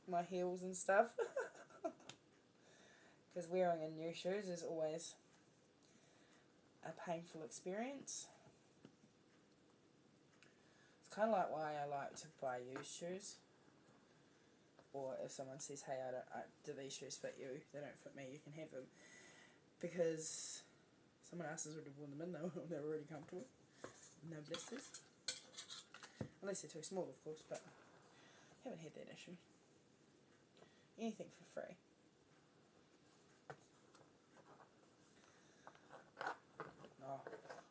A: my heels and stuff. Because wearing in new shoes is always a painful experience. It's kind of like why I like to buy used shoes. Or if someone says, hey, do these shoes fit you? They don't fit me, you can have them. Because someone else has already worn them in, they're already comfortable. No blisters. Unless they're too small, of course, but I haven't had that issue. Anything for free. Oh,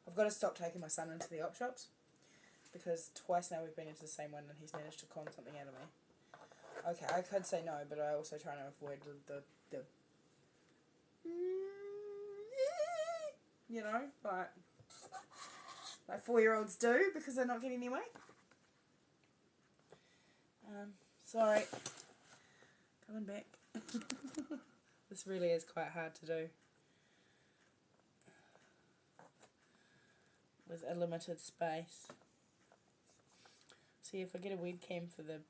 A: I've got to stop taking my son into the op shops. Because twice now we've been into the same one and he's managed to con something out of me. Okay, I could say no, but I also try to avoid the you know, like 4-year-olds do, because they're not getting their way. Sorry. Coming back. This really is quite hard to do with a limited space. See, if I get a webcam for the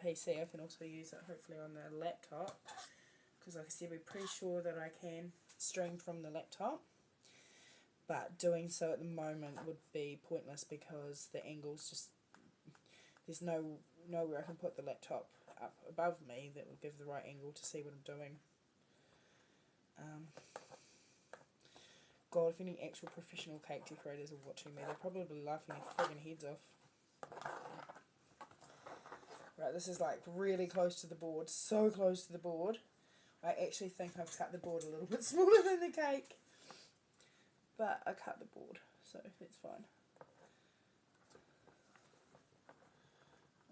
A: PC, I can also use it hopefully on the laptop, because like I said, we're pretty sure that I can stream from the laptop, but doing so at the moment would be pointless because the angles just, there's nowhere I can put the laptop up above me that would give the right angle to see what I'm doing. God, if any actual professional cake decorators are watching me, they're probably laughing their friggin' heads off. Right, this is like really close to the board, so close to the board. I actually think I've cut the board a little bit smaller than the cake. But I cut the board, so that's fine.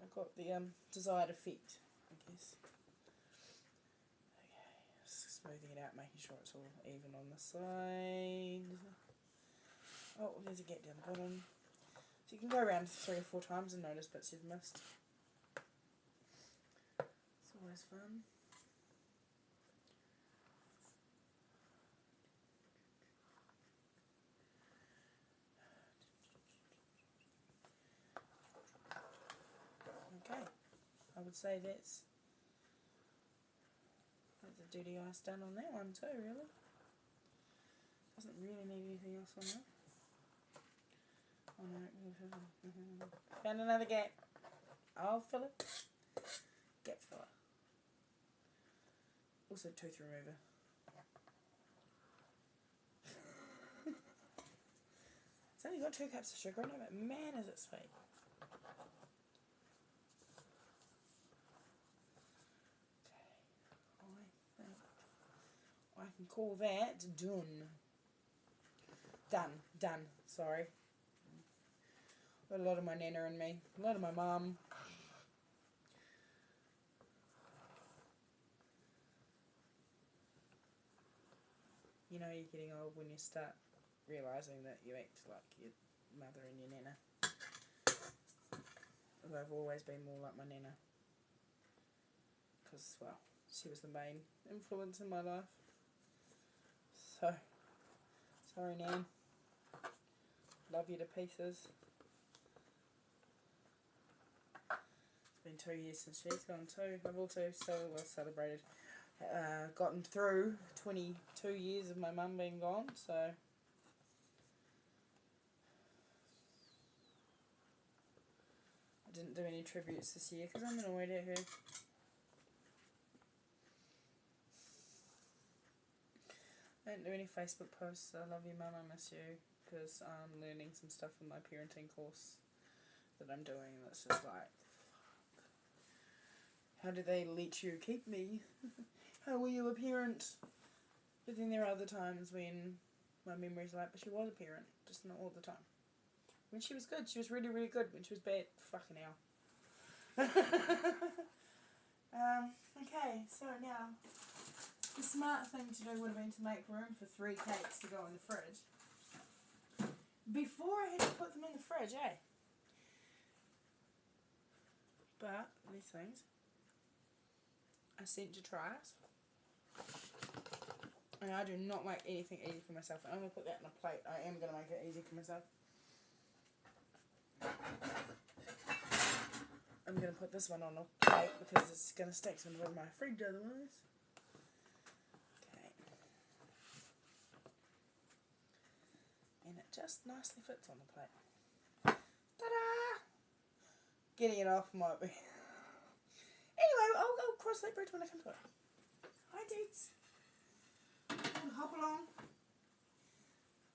A: I've got the desired effect, I guess. Okay, just smoothing it out, making sure it's all even on the side. Oh, there's a gap down the bottom. So you can go around 3 or 4 times and notice bits you've missed. It's always fun. Okay, I would say that's the duty ice done on that one too, really. Doesn't really need anything else on that. Oh no, found another gap. I'll fill it. Gap filler. Also tooth remover. It's only got 2 cups of sugar in it, but man is it sweet. Okay, I think I can call that done, sorry. Got a lot of my nana in me, a lot of my mum. You know you're getting old when you start realising that you act like your mother and your nana. Although I've always been more like my nana. Because, well, she was the main influence in my life. So, sorry Nan. Love you to pieces. It's been 2 years since she's gone too. I've also celebrated, gotten through 22 years of my mum being gone, so I didn't do any tributes this year because I'm annoyed at her. I didn't do any Facebook posts. I love you mum, I miss you, because I'm learning some stuff in my parenting course that I'm doing, and it's just like, how do they let you keep me? How were you a parent? But then there are other times when my memories are like, but she was a parent, just not all the time. When she was good, she was really, really good. When she was bad, fucking hell. Okay, so now, the smart thing to do would have been to make room for 3 cakes to go in the fridge. Before I had to put them in the fridge, eh? But, these things I sent to try it. And I do not make anything easy for myself. I'm going to put that in a plate. I am going to make it easy for myself. I'm going to put this one on a plate because it's going to stick to my fridge otherwise. Okay. And it just nicely fits on the plate. Ta-da! Getting it off might be... Anyway, I'll cross that bridge when I come to it. Hi, dudes. Hop along.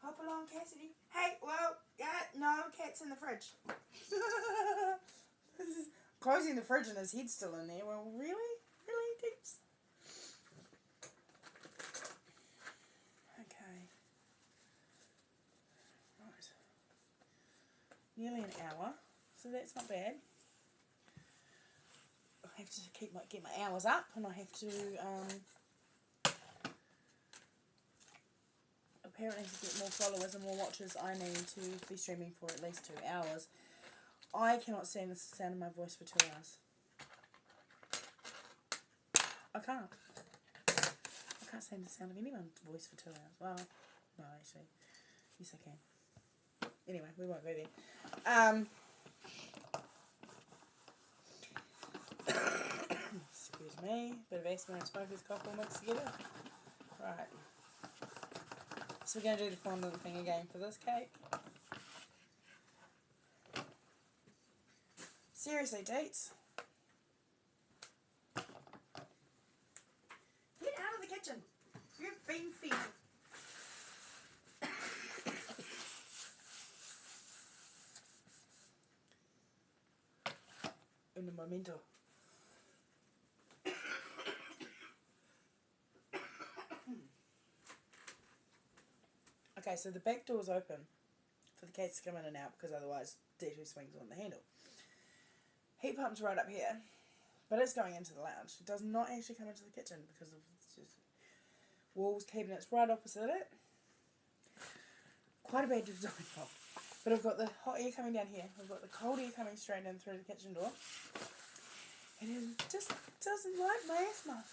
A: Hop along, Cassidy. Hey, well, yeah, no, cat's in the fridge. Closing the fridge and his head's still in there. Well, really? Really, dudes? Okay. Right. Nearly an hour, so that's not bad. I have to get my hours up, and I have to apparently to get more followers and more watchers. I need to be streaming for at least 2 hours. I cannot stand the sound of my voice for 2 hours. I can't. I can't stand the sound of anyone's voice for 2 hours. Well, no, actually, yes I can. Anyway, we won't go there. Excuse me, bit of asthma and smoker's cough all mixed together. Right. So we're going to do the fondant thing again for this cake. Seriously, dates. Get out of the kitchen. You've been fed. In the momento. Okay, so the back door's open for the cats to come in and out because otherwise D2 swings on the handle. Heat pump's right up here, but it's going into the lounge. It does not actually come into the kitchen because of just walls, cabinets right opposite it. Quite a bad design job. But I've got the hot air coming down here. I've got the cold air coming straight in through the kitchen door. And it just doesn't like my asthma.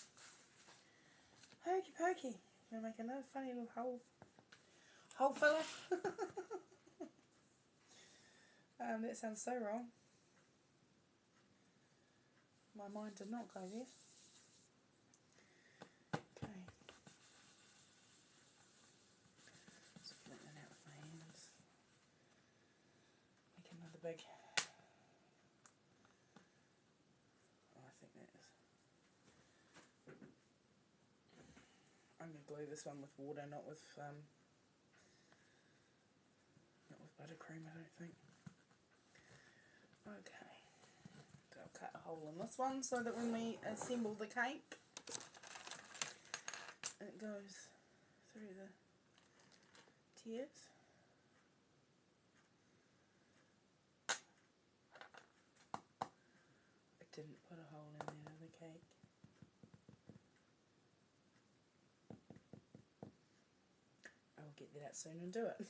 A: Hokey pokey. I'm going to make another funny little hole filler. That sounds so wrong. My mind did not go there. Okay. Just blend that out with my hands. Make another big... Oh, I think that is... I'm going to glue this one with water, not with buttercream, I don't think. Okay. So I'll cut a hole in this one so that when we assemble the cake, it goes through the tiers. I didn't put a hole in the end of the cake. I will get that out soon and do it.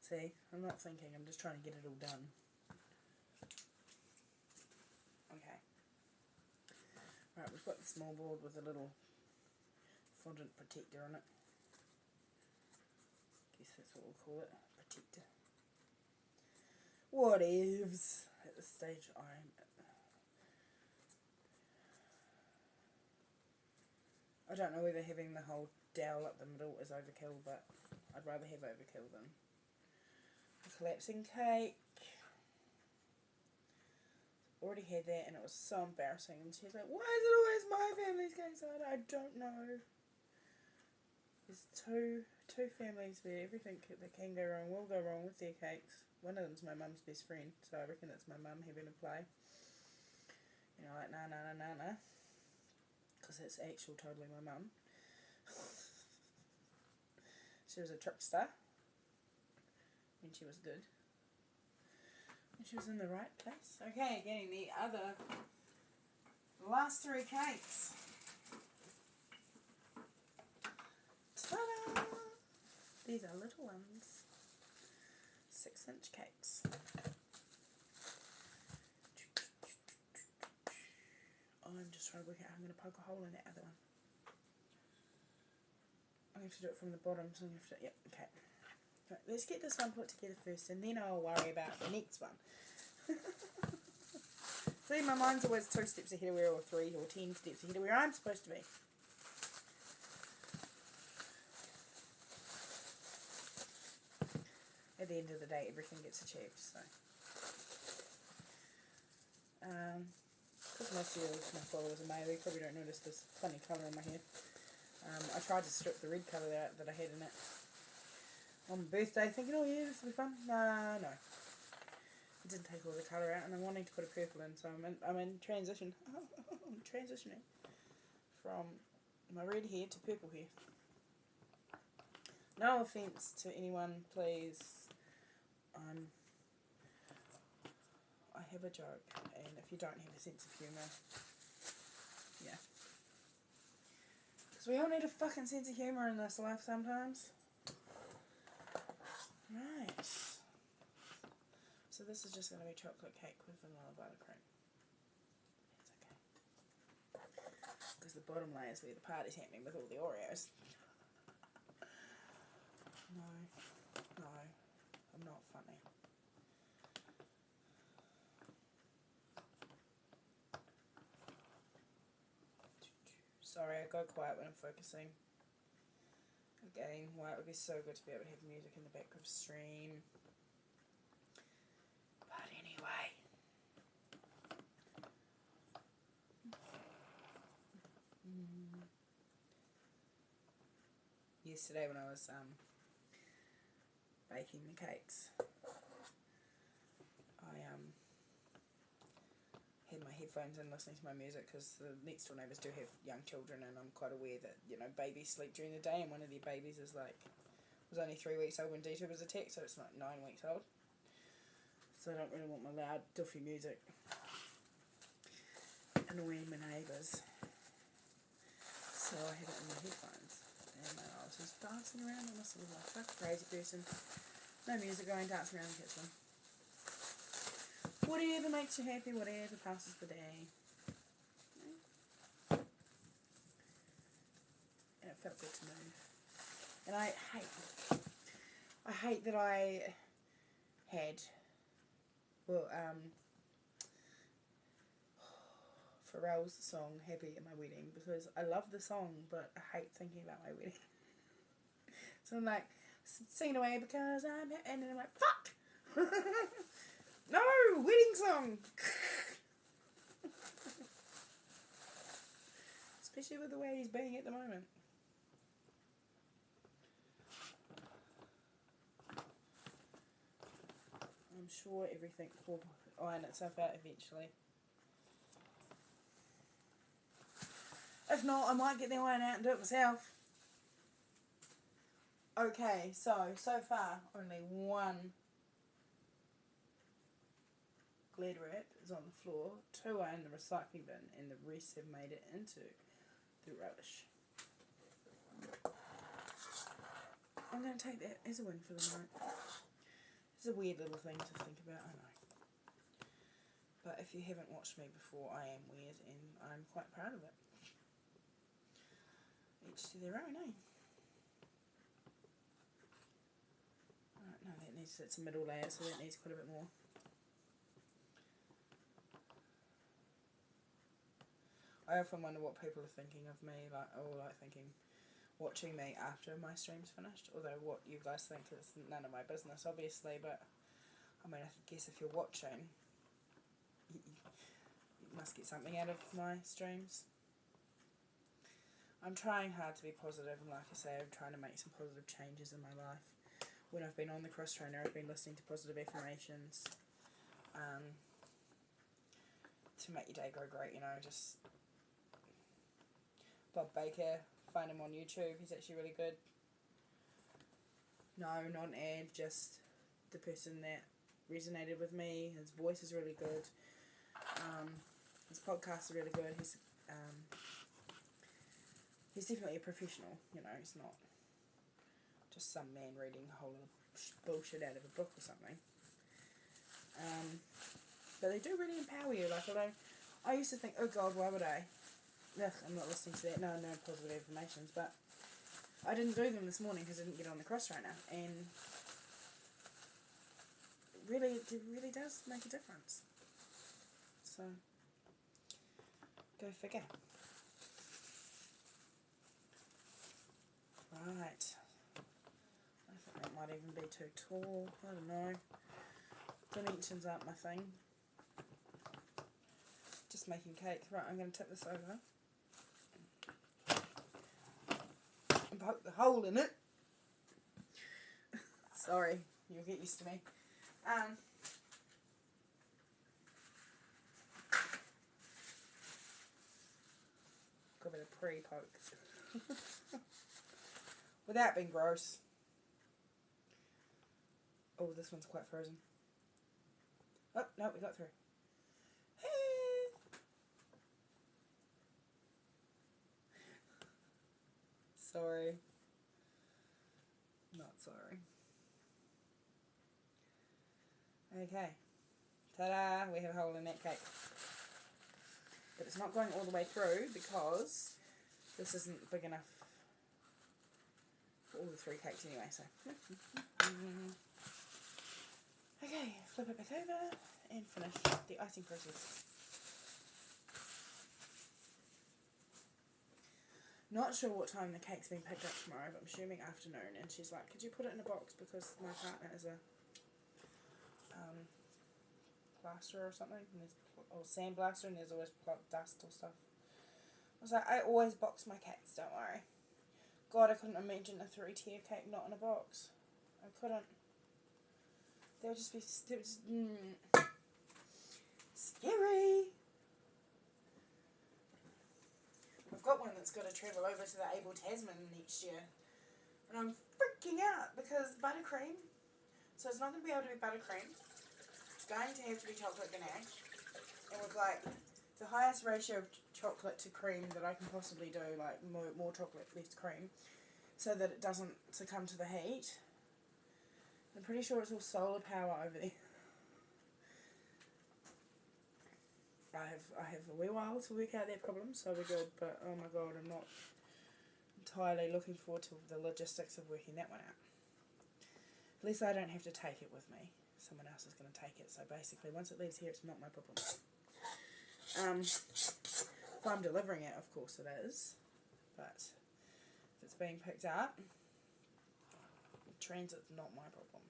A: See, I'm not thinking, I'm just trying to get it all done. Okay. Right, we've got the small board with a little fondant protector on it. Guess that's what we'll call it, protector. Whatevs. At this stage, I don't know whether having the whole dowel up the middle is overkill, but I'd rather have overkill than a collapsing cake. Already had that and it was so embarrassing, and she was like, why is it always my family's getting started? I don't know. There's two families where everything that can go wrong will go wrong with their cakes. One of them's my mum's best friend, so I reckon it's my mum having a play. You know, like, nah, because it's actually totally my mum. She was a trickster, and she was good. And she was in the right place. Okay, getting the last 3 cakes. Ta-da! These are little ones. 6-inch cakes. I'm just just trying to work out how I'm going to poke a hole in that other one. I'm going to have to do it from the bottom, so I'm going to have to, yep, okay. Right, let's get this one put together first, and then I'll worry about the next one. See, my mind's always 2 steps ahead of where, or 3 or 10 steps ahead of where I'm supposed to be. At the end of the day, everything gets achieved, so. Because most of my followers are male, you probably don't notice this funny colour in my hair. I tried to strip the red colour out that I had in it on my birthday, thinking, oh yeah, this will be fun. No. It didn't take all the colour out, and I'm wanting to put a purple in, so I'm in transition. I'm transitioning from my red hair to purple hair. No offence to anyone, please. I have a joke, and if you don't have a sense of humour, yeah. Because we all need a fucking sense of humour in this life sometimes. Right. So this is just going to be chocolate cake with vanilla buttercream. That's okay. Because the bottom layer is where the party's happening with all the Oreos. No, I'm not funny. Sorry, I go quiet when I'm focusing. Again, why it would be so good to be able to have music in the background stream. But anyway. Yesterday when I was baking the cakes, I had my headphones in listening to my music because the next door neighbours do have young children, and I'm quite aware that, you know, babies sleep during the day, and one of their babies was only 3 weeks old when Dita was attacked, so it's not 9 weeks old. So I don't really want my loud, doofy music annoying my neighbours. So I had it in my headphones, and I was just dancing around. I must have been like a crazy person. No music going, dancing around the kitchen. Whatever makes you happy, whatever passes the day. And it felt good to move. And I hate that I had, well, Pharrell's song Happy at my wedding, because I love the song, but I hate thinking about my wedding. So I'm like, singing away because I'm happy, and then I'm like, fuck! No, wedding song! Especially with the way he's being at the moment. I'm sure everything will iron itself out eventually. If not, I might get the iron out and do it myself. Okay, so far, only one Glad wrap is on the floor, 2 are in the recycling bin, and the rest have made it into the rubbish. I'm going to take that as a win for the night. It's a weird little thing to think about, I know. But if you haven't watched me before, I am weird, and I'm quite proud of it. Each to their own, eh? Right, no, it's a middle layer, so that needs quite a bit more. I often wonder what people are thinking of me, watching me after my stream's finished, although what you guys think is none of my business, obviously, but, I mean, I guess if you're watching, you must get something out of my streams. I'm trying hard to be positive, and like I say, I'm trying to make some positive changes in my life. When I've been on the cross trainer, I've been listening to positive affirmations, to make your day go great, you know, just Bob Baker, find him on YouTube, he's actually really good. No, not an ad, just the person that resonated with me. His voice is really good. His podcasts are really good. He's definitely a professional, you know, he's not just some man reading a whole lot of bullshit out of a book or something. But they do really empower you, like, although I used to think, oh God, why would I? ugh, I'm not listening to that. No positive affirmations, but I didn't do them this morning because I didn't get on the cross trainer, and it really does make a difference. So, go figure. Right. I think that might even be too tall. I don't know. Dimensions aren't my thing. Just making cake. Right, I'm going to tip this over. And poke the hole in it. Sorry, you'll get used to me. Got a bit of pre-poke. Without being gross. Oh, this one's quite frozen. Oh, no, we got through. Sorry. Not sorry. Okay. Ta-da! We have a hole in that cake. But it's not going all the way through because this isn't big enough for all the 3 cakes anyway, so. Okay, flip it back over and finish the icing process. Not sure what time the cake's being picked up tomorrow, but I'm assuming afternoon. And she's like, could you put it in a box because my partner is a plasterer or something, and or sandblaster, and there's always dust or stuff. I was like, I always box my cakes, don't worry. God, I couldn't imagine a 3-tier cake not in a box. I couldn't. They would just be scary. I've got one that's got to travel over to the Able Tasman next year. And I'm freaking out because buttercream. So it's not going to be able to be buttercream. It's going to have to be chocolate ganache. And with like the highest ratio of chocolate to cream that I can possibly do, like more chocolate, less cream, so that it doesn't succumb to the heat. I'm pretty sure it's all solar power over there. I have a wee while to work out that problem, so we're good, but oh my god, I'm not entirely looking forward to the logistics of working that one out. At least I don't have to take it with me. Someone else is going to take it, so basically once it leaves here it's not my problem. If I'm delivering it, of course it is, but if it's being picked up, transit's not my problem.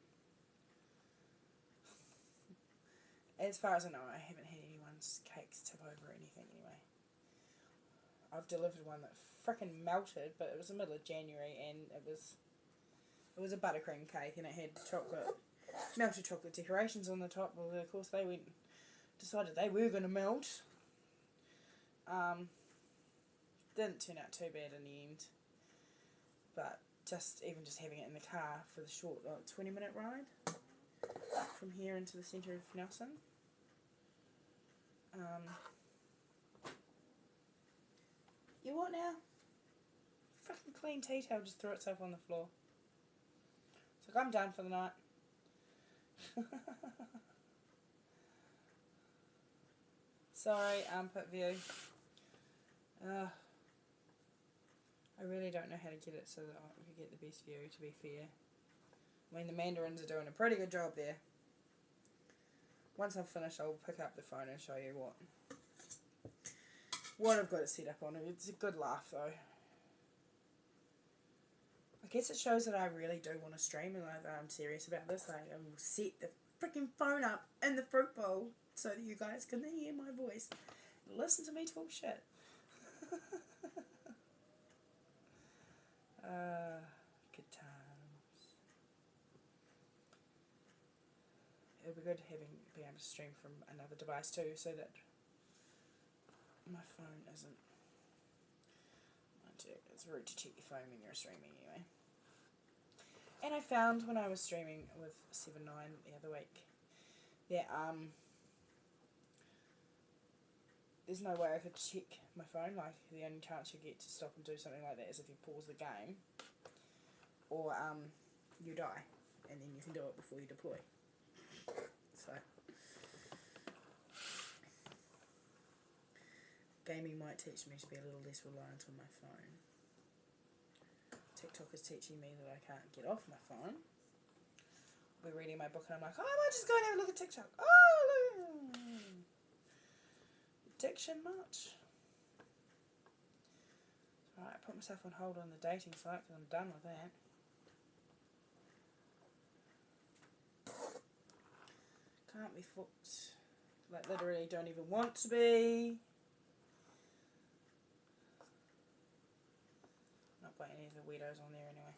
A: As far as I know, I haven't had anyone's cakes tip over or anything anyway. I've delivered one that frickin' melted, but it was the middle of January, and it was a buttercream cake, and it had melted chocolate decorations on the top. Well, of course they decided they were going to melt. Didn't turn out too bad in the end, but just having it in the car for the short 20-minute ride from here into the centre of Nelson. You what now? Fucking clean tea towel just threw itself on the floor. It's like, I'm done for the night. Sorry, armpit view. I really don't know how to get it so that I can get the best view, to be fair. I mean, the mandarins are doing a pretty good job there. Once I'm finished, I'll pick up the phone and show you what I've got it set up on. It's a good laugh, though. I guess it shows that I really do want to stream and that I'm serious about this. I will set the freaking phone up in the fruit bowl so that you guys can hear my voice and listen to me talk shit. Good times. It would be good being able to stream from another device too, so that my phone isn't. It's rude to check your phone when you're streaming anyway. And I found when I was streaming with 7-9 the other week that there's no way I could check my phone. Like, the only chance you get to stop and do something like that is if you pause the game, or you die, and then you can do it before you deploy. So Gaming might teach me to be a little less reliant on my phone. TikTok is teaching me that I can't get off my phone. I'll be reading my book and I'm like, oh, I might just go and have a look at TikTok. Oh, look. Addiction much? Alright, I put myself on hold on the dating site because I'm done with that. Can't be fucked. Like, literally don't even want to be. Not by any of the weirdos on there anyway.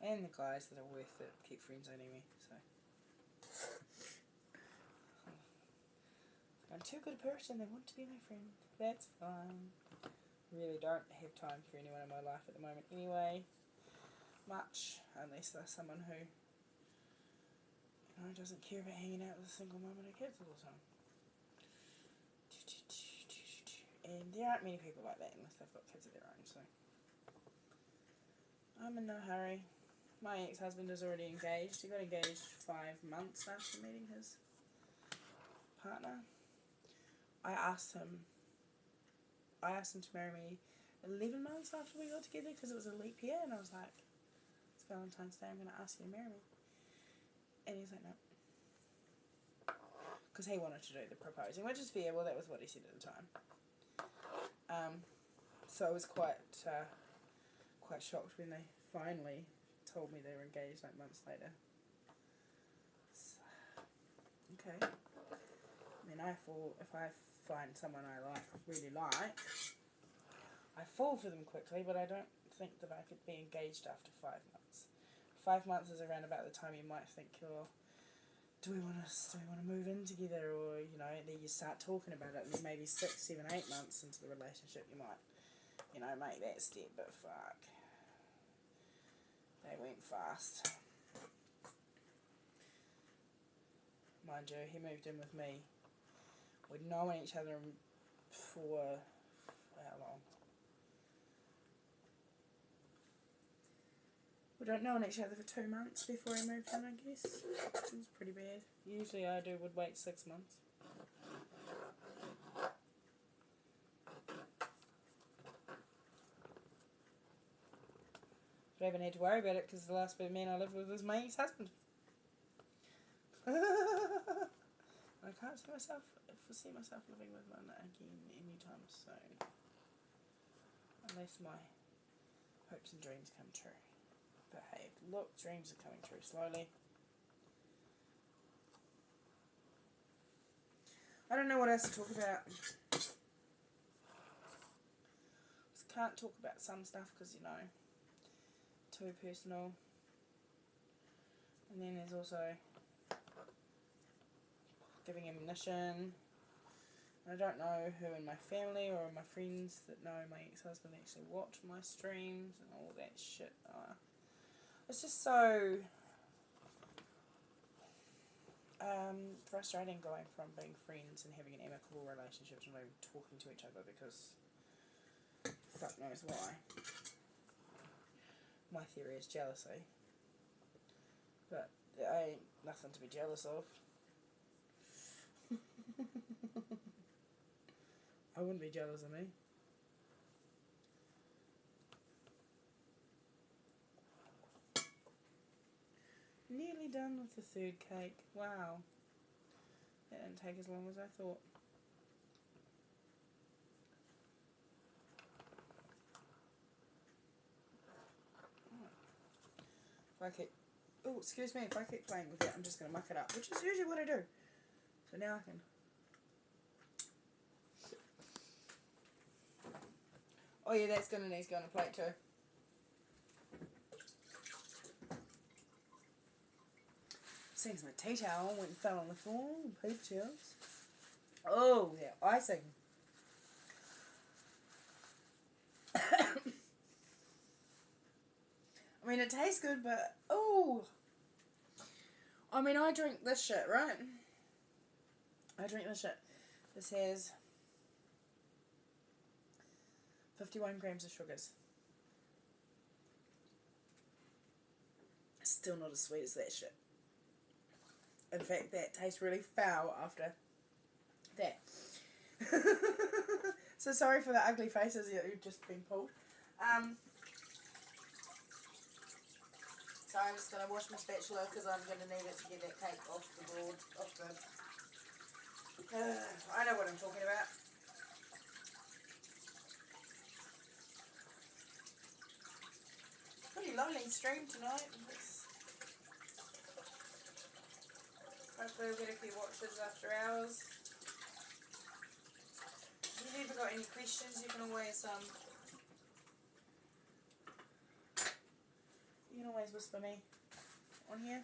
A: And the guys that are worth it keep friend zoning me, so. I'm too good a person, they want to be my friend. That's fine. Really don't have time for anyone in my life at the moment anyway. Much, unless there's someone who, you know, doesn't care about hanging out with a single mum and her kids all the time. And there aren't many people like that unless they've got kids of their own, so. I'm in no hurry. My ex-husband is already engaged. He got engaged 5 months after meeting his partner. I asked him to marry me 11 months after we got together because it was a leap year, and I was like, it's Valentine's Day, I'm going to ask you to marry me. And he's like, no. Because he wanted to do the proposing, which is fair. Well, that was what he said at the time. So I was quite shocked when they finally told me they were engaged like months later. So, okay. I mean, if I find someone I really like, I fall for them quickly, but I don't think that I could be engaged after 5 months. 5 months is around about the time you might think, oh, do we want to move in together, or, you know, then you start talking about it, and then maybe 6, 7, 8 months into the relationship you might, you know, make that step, but fuck. They went fast. Mind you, he moved in with me. We'd known each other for how long? We don't know each other for 2 months before he moved in, I guess. It was pretty bad. Usually would wait 6 months. But I haven't had to worry about it because the last man I lived with was my ex-husband. I can't foresee myself living with one again anytime soon. Unless my hopes and dreams come true. But hey, look, dreams are coming true slowly. I don't know what else to talk about. Just can't talk about some stuff because, you know, too personal. And then there's also giving ammunition. I don't know who in my family or my friends that know my ex-husband actually watch my streams and all that shit. It's just so frustrating going from being friends and having an amicable relationship to maybe talking to each other because fuck knows why. My theory is jealousy. But there ain't nothing to be jealous of. I wouldn't be jealous of me. Nearly done with the 3rd cake. Wow. That didn't take as long as I thought. If I keep playing with it, I'm just going to muck it up, which is usually what I do. So now I can. Oh yeah, that's going to need to go on a plate too. Seems my tea towel went and fell on the floor. Paper towels. Oh, yeah, icing. I mean, it tastes good, but oh. I mean, I drink this shit, right? I drink this shit. This has 51 grams of sugars. Still not as sweet as that shit. In fact, that tastes really foul after that. So sorry for the ugly faces you've just been pulled. So I'm just going to wash my spatula because I'm going to need it to get that cake off the board, off the... I know what I'm talking about. Pretty lovely stream tonight. Hopefully we'll get a few watches after hours. If you've ever got any questions, you can always whisper me on here.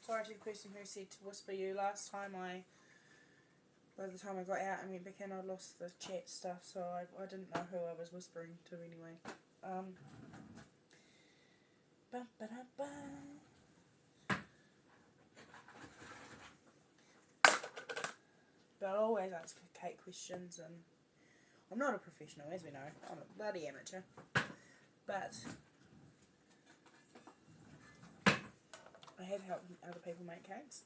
A: Sorry to the person who said to whisper you last time. By the time I got out and went back in, I lost the chat stuff, so I didn't know who I was whispering to anyway. But I'll always ask Kate questions, and I'm not a professional, as we know. I'm a bloody amateur. But I have helped other people make cakes.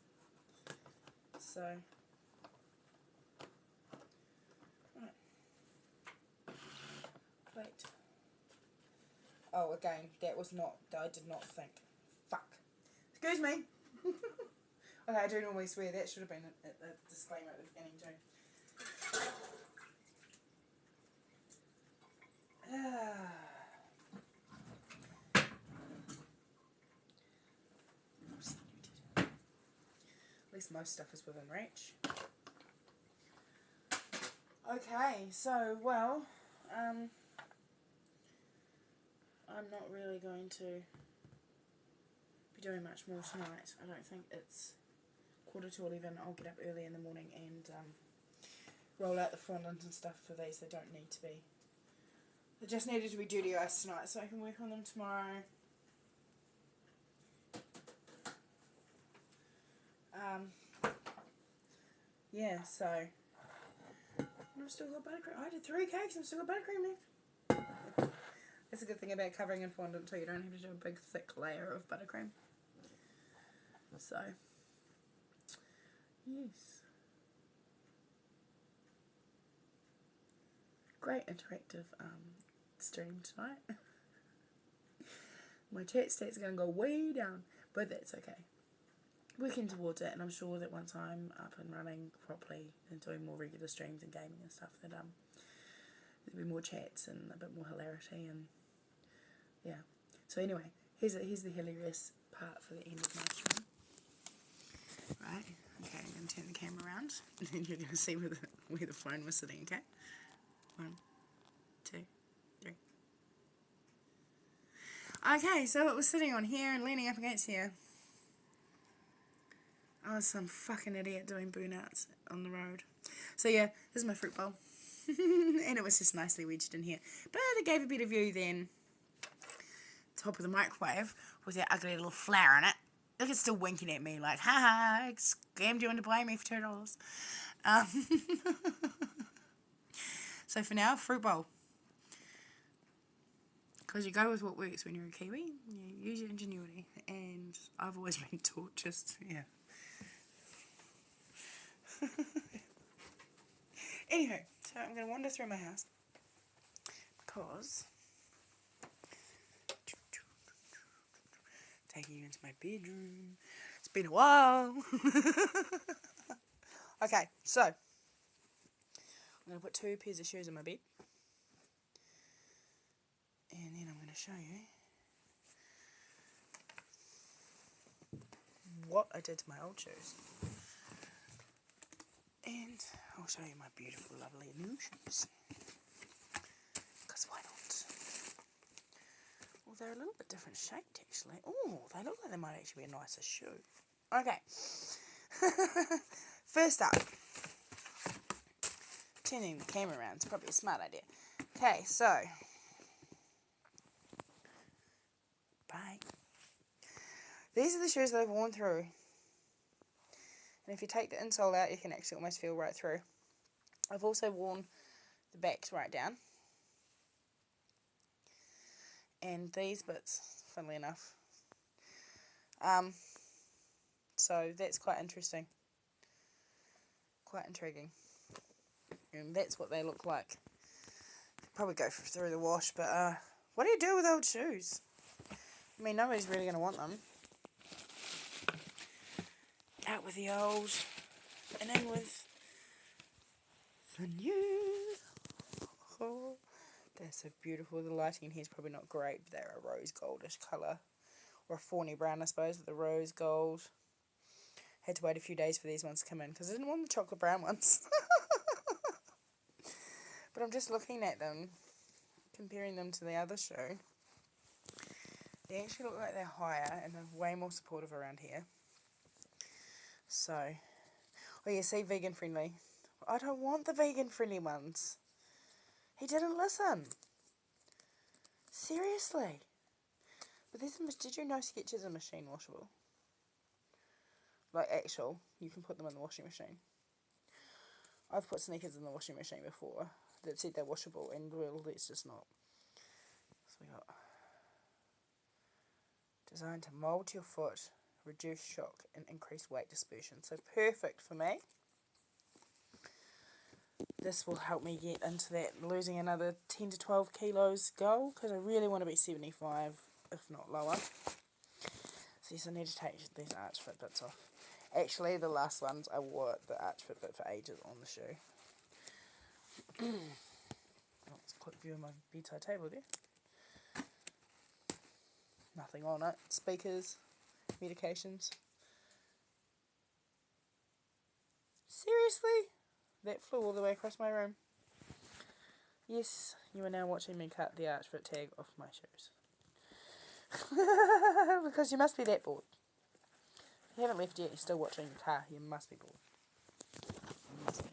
A: So, right. Plate. Oh, again, that was not, I did not think. Fuck. Excuse me. Okay, I do normally swear. That should have been a disclaimer at the beginning too. At least most stuff is within reach. Okay, so, well, I'm not really going to be doing much more tonight. I don't think it's 11:45. I'll get up early in the morning and roll out the fondant and stuff for these. They don't need to be. They just needed to be duty ice tonight, so I can work on them tomorrow. Yeah, so I've still got buttercream. I did 3 cakes and I've still got buttercream left. That's a good thing about covering in fondant too. You don't have to do a big thick layer of buttercream. So, yes. Great interactive stream tonight. My chat stats are going to go way down, but that's okay. Working towards it, and I'm sure that once I'm up and running properly and doing more regular streams and gaming and stuff, that there'll be more chats and a bit more hilarity, and yeah. So anyway, here's the hilarious part for the end of my stream. Right, okay, I'm going to turn the camera around, and then you're going to see where the phone was sitting, okay? 1, 2, 3. Okay, so it was sitting on here and leaning up against here. I was some fucking idiot doing burnouts on the road. So yeah, this is my fruit bowl. And it was just nicely wedged in here. But it gave a better view than top of the microwave with that ugly little flower in it. Look, it's still winking at me like, ha, I scammed you into buying me for $2. So for now, fruit bowl. Because you go with what works when you're a Kiwi. You use your ingenuity. And I've always been taught just, yeah. Anyway, so I'm going to wander through my house because taking you into my bedroom. It's been a while. Okay, so I'm going to put 2 pairs of shoes on my bed, and then I'm going to show you what I did to my old shoes. And I'll show you my beautiful, lovely new shoes. Because why not? Well, they're a little bit different shaped, actually. Oh, they look like they might actually be a nicer shoe. Okay. First up. Turning the camera around is probably a smart idea. Okay, so. Bye. These are the shoes that I've worn through. And if you take the insole out, you can actually almost feel right through. I've also worn The back's right down. And these bits, funnily enough. So that's quite interesting. Quite intriguing. And that's what they look like. Probably go through the wash, but what do you do with old shoes? I mean, nobody's really going to want them. Out with the old, and in with the new. Oh, they're so beautiful. The lighting here is probably not great, but they're a rose goldish colour. Or a fawny brown, I suppose, with the rose gold. Had to wait a few days for these ones to come in, because I didn't want the chocolate brown ones. But I'm just looking at them, comparing them to the other shoe. They actually look like they're higher, and they're way more supportive around here. So, oh yeah, see, vegan friendly. I don't want the vegan friendly ones. He didn't listen. Seriously. But did you know Skechers are machine washable? Like actual, you can put them in the washing machine. I've put sneakers in the washing machine before that said they're washable, and well, that's just not. So we got designed to mould to your foot, reduce shock, and increase weight dispersion. So perfect for me. This will help me get into that losing another 10 to 12 kilos goal, because I really want to be 75, if not lower. So yes, I need to take these arch Fitbits off. Actually, the last ones, I wore the arch Fitbit for ages on the shoe. That's a quick view of my bedside table there. Nothing on it. Speakers, medications. Seriously? That flew all the way across my room. Yes, you are now watching me cut the arch Fit tag off my shoes. Because you must be that bored. If you haven't left yet, you're still watching the car, you must be bored. You must be.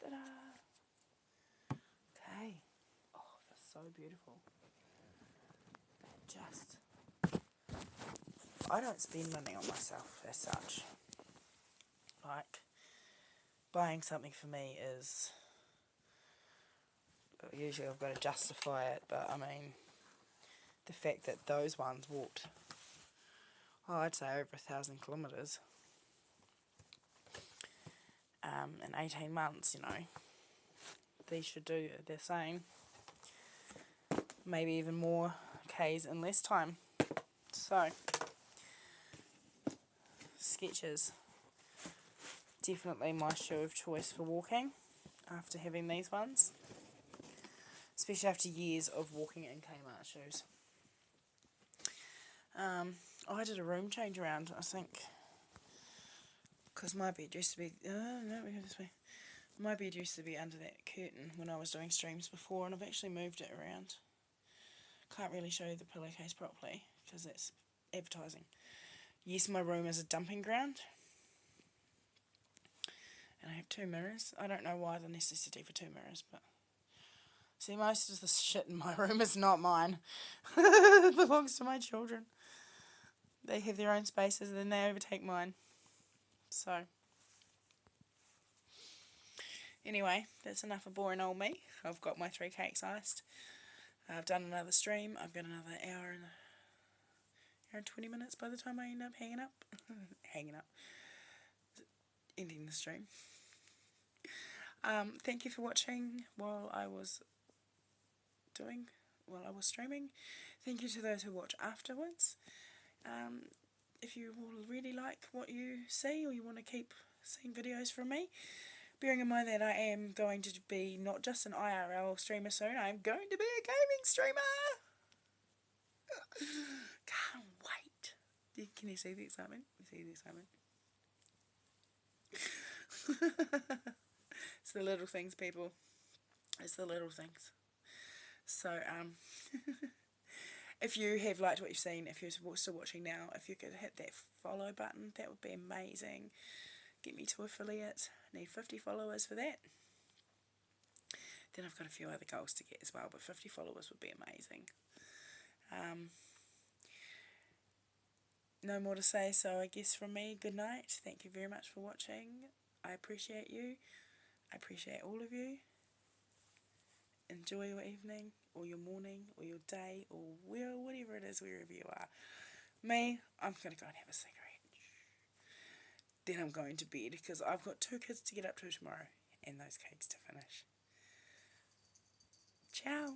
A: Ta-da! Okay. Oh, that's so beautiful. I don't spend money on myself as such. Like, buying something for me is, usually I've got to justify it, but I mean, the fact that those ones walked, I'd say over 1,000 kilometres in 18 months, you know, these should do the same, maybe even more Ks in less time. So, Skechers, definitely my shoe of choice for walking after having these ones, especially after years of walking in Kmart shoes. I did a room change around, I think, because my bed used to be, no, we go this way. My bed used to be under that curtain when I was doing streams before, and I've actually moved it around. Can't really show you the pillowcase properly, because that's advertising. Yes, my room is a dumping ground, and I have 2 mirrors. I don't know why the necessity for 2 mirrors, but see, most of the shit in my room is not mine. It belongs to my children. They have their own spaces, and then they overtake mine. So, anyway, that's enough of boring old me. I've got my 3 cakes iced. I've done another stream. I've got another hour and 20 minutes by the time I end up hanging up. Ending the stream. Thank you for watching while I was streaming. Thank you to those who watch afterwards. If you really like what you see, or you want to keep seeing videos from me, bearing in mind that I am going to be not just an IRL streamer soon, I'm going to be a gaming streamer! Can't wait! Can you see the excitement? You see the excitement? It's the little things, people. It's the little things. So, if you have liked what you've seen, if you're still watching now, if you could hit that follow button, that would be amazing. Get me to affiliate. I need 50 followers for that. Then I've got a few other goals to get as well, but 50 followers would be amazing. no more to say, so I guess from me, good night. Thank you very much for watching. I appreciate you. I appreciate all of you. Enjoy your evening, or your morning, or your day, or whatever it is, wherever you are. Me, I'm going to go and have a cigarette. Then I'm going to bed, because I've got 2 kids to get up to tomorrow, and those cakes to finish. Ciao.